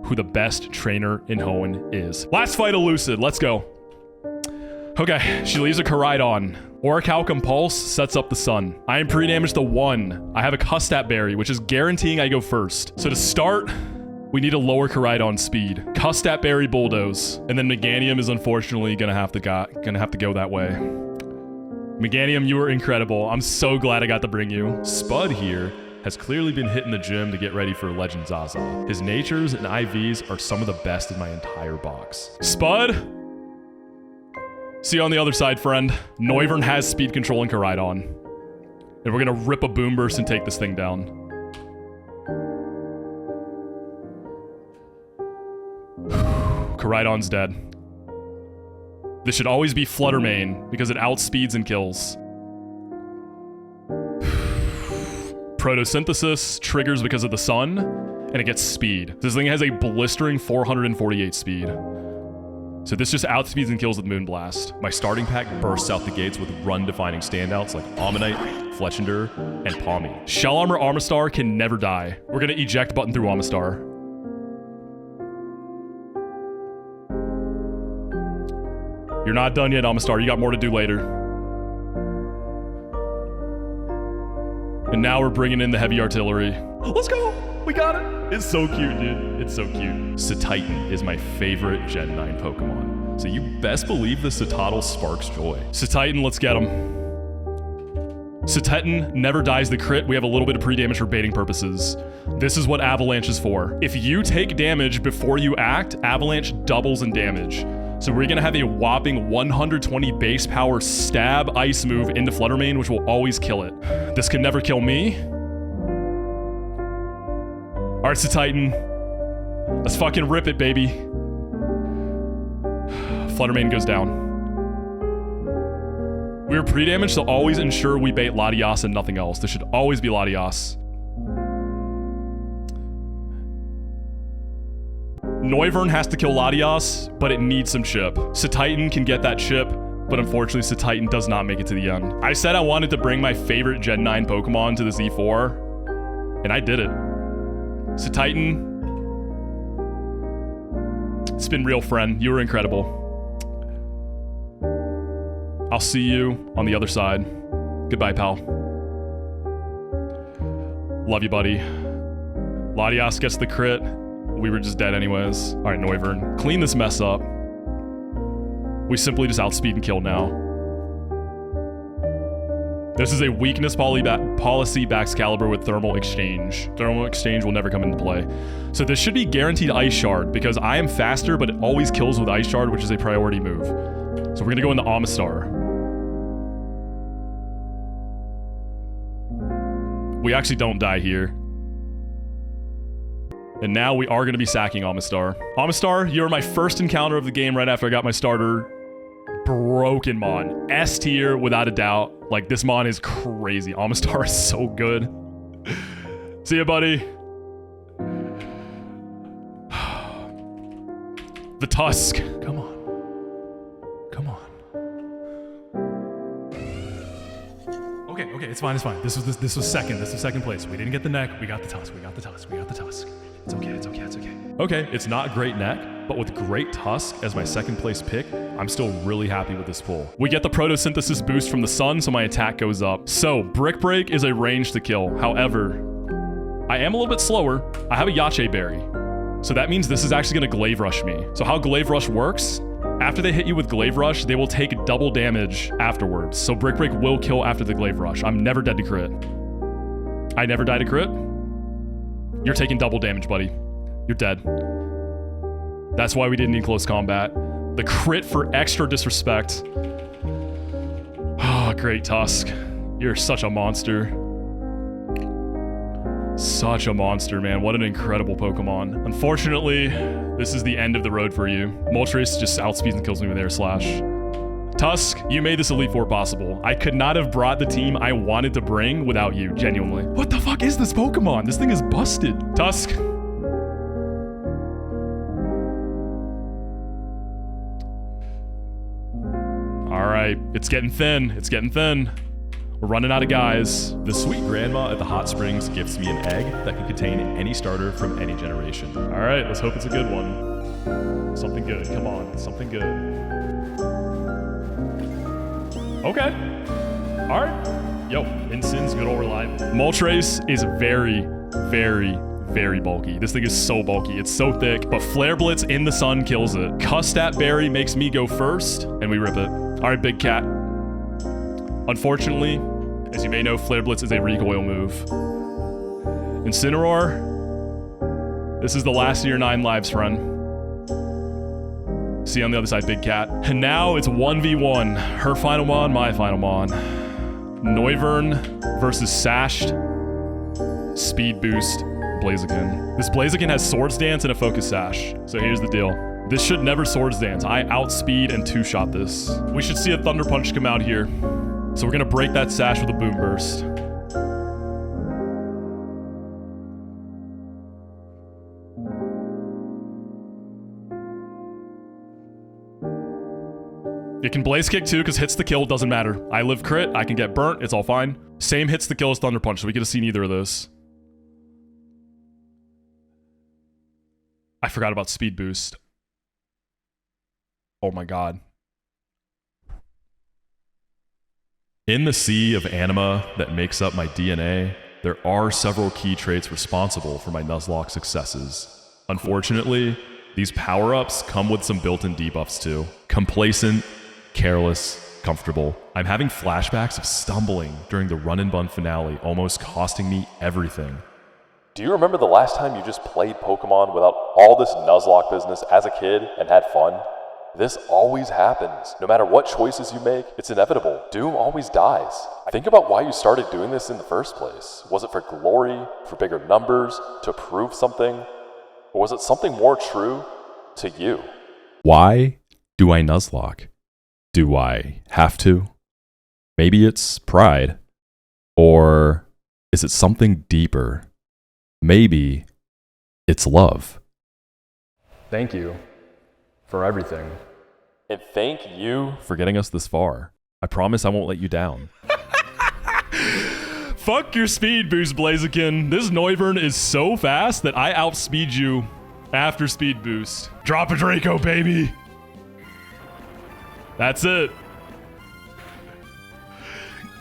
who the best trainer in Hoenn is. Last fight of Lucid, let's go. Okay, she leaves a Koraidon. Orichalcum Pulse sets up the sun. I am pre-damaged to 1. I have a Custat Berry, which is guaranteeing I go first. So to start, we need a lower Koraidon speed. Custat Berry Bulldoze. And then Meganium is unfortunately gonna have to go that way. Meganium, you were incredible. I'm so glad I got to bring you. Spud here has clearly been hitting the gym to get ready for Legend Zaza. His natures and IVs are some of the best in my entire box. Spud! See you on the other side, friend. Noivern has speed control in Koraidon. And we're gonna rip a Boom Burst and take this thing down. Koraidon's dead. This should always be Flutter Mane, because it outspeeds and kills. Photosynthesis triggers because of the sun, and it gets speed. This thing has a blistering 448 speed. So this just outspeeds and kills with Moonblast. My starting pack bursts out the gates with run-defining standouts like Ammonite, Fletchinder, and Palmy. Shell Armor Armastar can never die. We're gonna eject button through Armastar. You're not done yet, Armastar. You got more to do later. And now we're bringing in the heavy artillery. Let's go! We got it! It's so cute, dude. It's so cute. Cetitan is my favorite Gen 9 Pokemon. So you best believe the Citadel sparks joy. Cetitan, let's get him. Cetitan never dies the crit. We have a little bit of pre-damage for baiting purposes. This is what Avalanche is for. If you take damage before you act, Avalanche doubles in damage. So we're gonna have a whopping 120 base power stab ice move into Flutter Mane, which will always kill it. This can never kill me. All right, Cetitan. Let's fucking rip it, baby. Flutter Mane goes down. We're pre-damaged, so always ensure we bait Latias and nothing else. This should always be Latias. Noivern has to kill Latias, but it needs some chip. Cetitan can get that chip, but unfortunately Cetitan does not make it to the end. I said I wanted to bring my favorite Gen 9 Pokemon to the Z4, and I did it. Cetitan, it's been real, friend. You were incredible. I'll see you on the other side. Goodbye, pal. Love you, buddy. Latias gets the crit. We were just dead anyways. All right, Noivern. Clean this mess up. We simply just outspeed and kill now. This is a weakness policy Baxcalibur with thermal exchange. Thermal exchange will never come into play. So this should be guaranteed Ice Shard because I am faster, but it always kills with Ice Shard, which is a priority move. So we're gonna go into Amistar. We actually don't die here. And now we are gonna be sacking Amistar. Amistar, you're my first encounter of the game right after I got my starter. Broken Mon. S tier without a doubt. Like, this Mon is crazy. Amistar is so good. See ya, buddy. The Tusk. Come on. Come on. Okay, it's fine, it's fine. This was second place. We didn't get the neck, we got the Tusk, we got the Tusk, we got the Tusk. It's okay, it's okay, it's okay. Okay, it's not great neck, but with great Tusk as my second place pick, I'm still really happy with this pull. We get the photosynthesis boost from the sun, so my attack goes up. So, Brick Break is a range to kill. However, I am a little bit slower. I have a Yache Berry. So that means this is actually gonna Glaive Rush me. So how Glaive Rush works, after they hit you with Glaive Rush, they will take double damage afterwards. So Brick Break will kill after the Glaive Rush. I'm never dead to crit. I never die to crit. You're taking double damage, buddy. You're dead. That's why we didn't need close combat. The crit for extra disrespect. Oh, great Tusk. You're such a monster. Such a monster, man. What an incredible Pokemon. Unfortunately, this is the end of the road for you. Moltres just outspeeds and kills me with Air Slash. Tusk, you made this Elite Four possible. I could not have brought the team I wanted to bring without you, genuinely. What the fuck is this Pokemon? This thing is busted. Tusk. All right, it's getting thin. It's getting thin. We're running out of guys. The sweet grandma at the hot springs gifts me an egg that can contain any starter from any generation. All right, let's hope it's a good one. Something good, come on, something good. Okay, all right. Yo, Incin's good old reliable. Moltres is very, very, very bulky. This thing is so bulky, it's so thick, but Flare Blitz in the sun kills it. Custat Berry makes me go first, and we rip it. All right, Big Cat. Unfortunately, as you may know, Flare Blitz is a recoil move. Incineroar, this is the last of your 9 lives, friend. See you on the other side, Big Cat. And now it's 1v1. Her final mon, my final mon. Noivern versus Sashed. Speed boost, Blaziken. This Blaziken has Swords Dance and a Focus Sash. So here's the deal. This should never Swords Dance. I outspeed and 2-shot this. We should see a Thunder Punch come out here. So we're gonna break that Sash with a Boom Burst. It can Blaze Kick too, because hits the kill, doesn't matter. I live crit, I can get burnt, it's all fine. Same hits the kill as Thunder Punch, so we could have seen either of those. I forgot about Speed Boost. Oh my god. In the sea of anima that makes up my DNA, there are several key traits responsible for my Nuzlocke successes. Unfortunately, these power-ups come with some built-in debuffs too. Complacent, careless, comfortable. I'm having flashbacks of stumbling during the run-and-bun finale, almost costing me everything. Do you remember the last time you just played Pokemon without all this Nuzlocke business as a kid and had fun? This always happens. No matter what choices you make, it's inevitable. Doom always dies. Think about why you started doing this in the first place. Was it for glory, for bigger numbers, to prove something? Or was it something more true to you? Why do I Nuzlocke? Do I have to? Maybe it's pride. Or is it something deeper? Maybe it's love. Thank you for everything. And thank you for getting us this far. I promise I won't let you down. Fuck your speed boost, Blaziken. This Noivern is so fast that I outspeed you after speed boost. Drop a Draco, baby. That's it.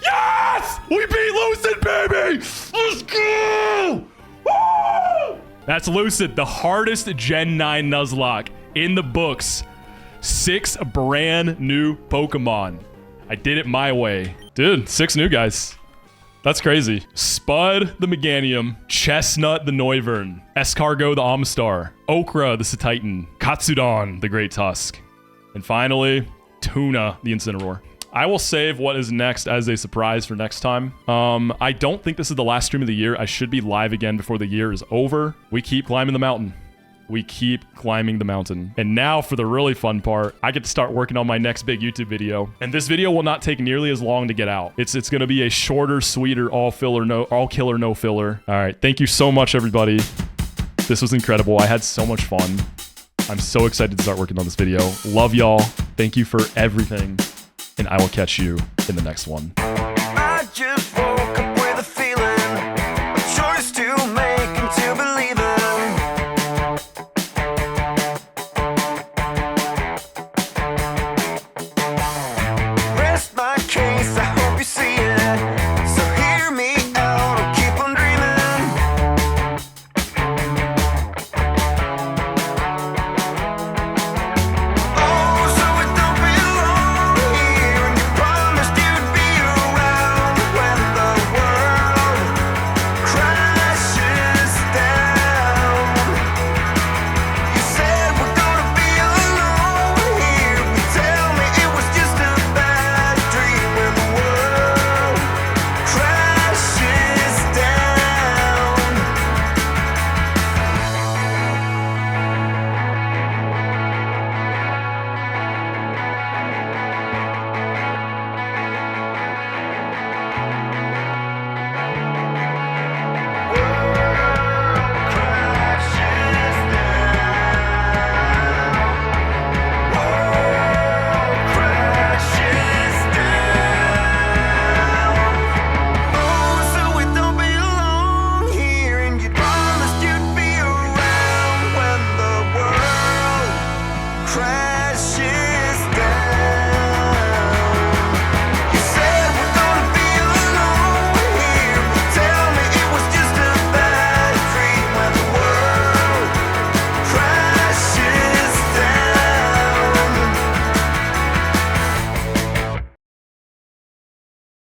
Yes! We beat Lucid, baby! Let's go! Woo! That's Lucid, the hardest Gen 9 Nuzlocke in the books. 6 brand new Pokemon. I did it my way. Dude, 6 new guys. That's crazy. Spud the Meganium, Chestnut the Noivern, Escargot the Omstar, Okra the Cetitan, Katsudon the Great Tusk, and finally, Tuna the Incineroar. I will save what is next as a surprise for next time. I don't think this is the last stream of the year. I should be live again before the year is over. We keep climbing the mountain. We keep climbing the mountain. And now for the really fun part, I get to start working on my next big YouTube video. And this video will not take nearly as long to get out. It's going to be a shorter, sweeter, all killer, no filler. All right. Thank you so much, everybody. This was incredible. I had so much fun. I'm so excited to start working on this video. Love y'all. Thank you for everything. And I will catch you in the next one. I just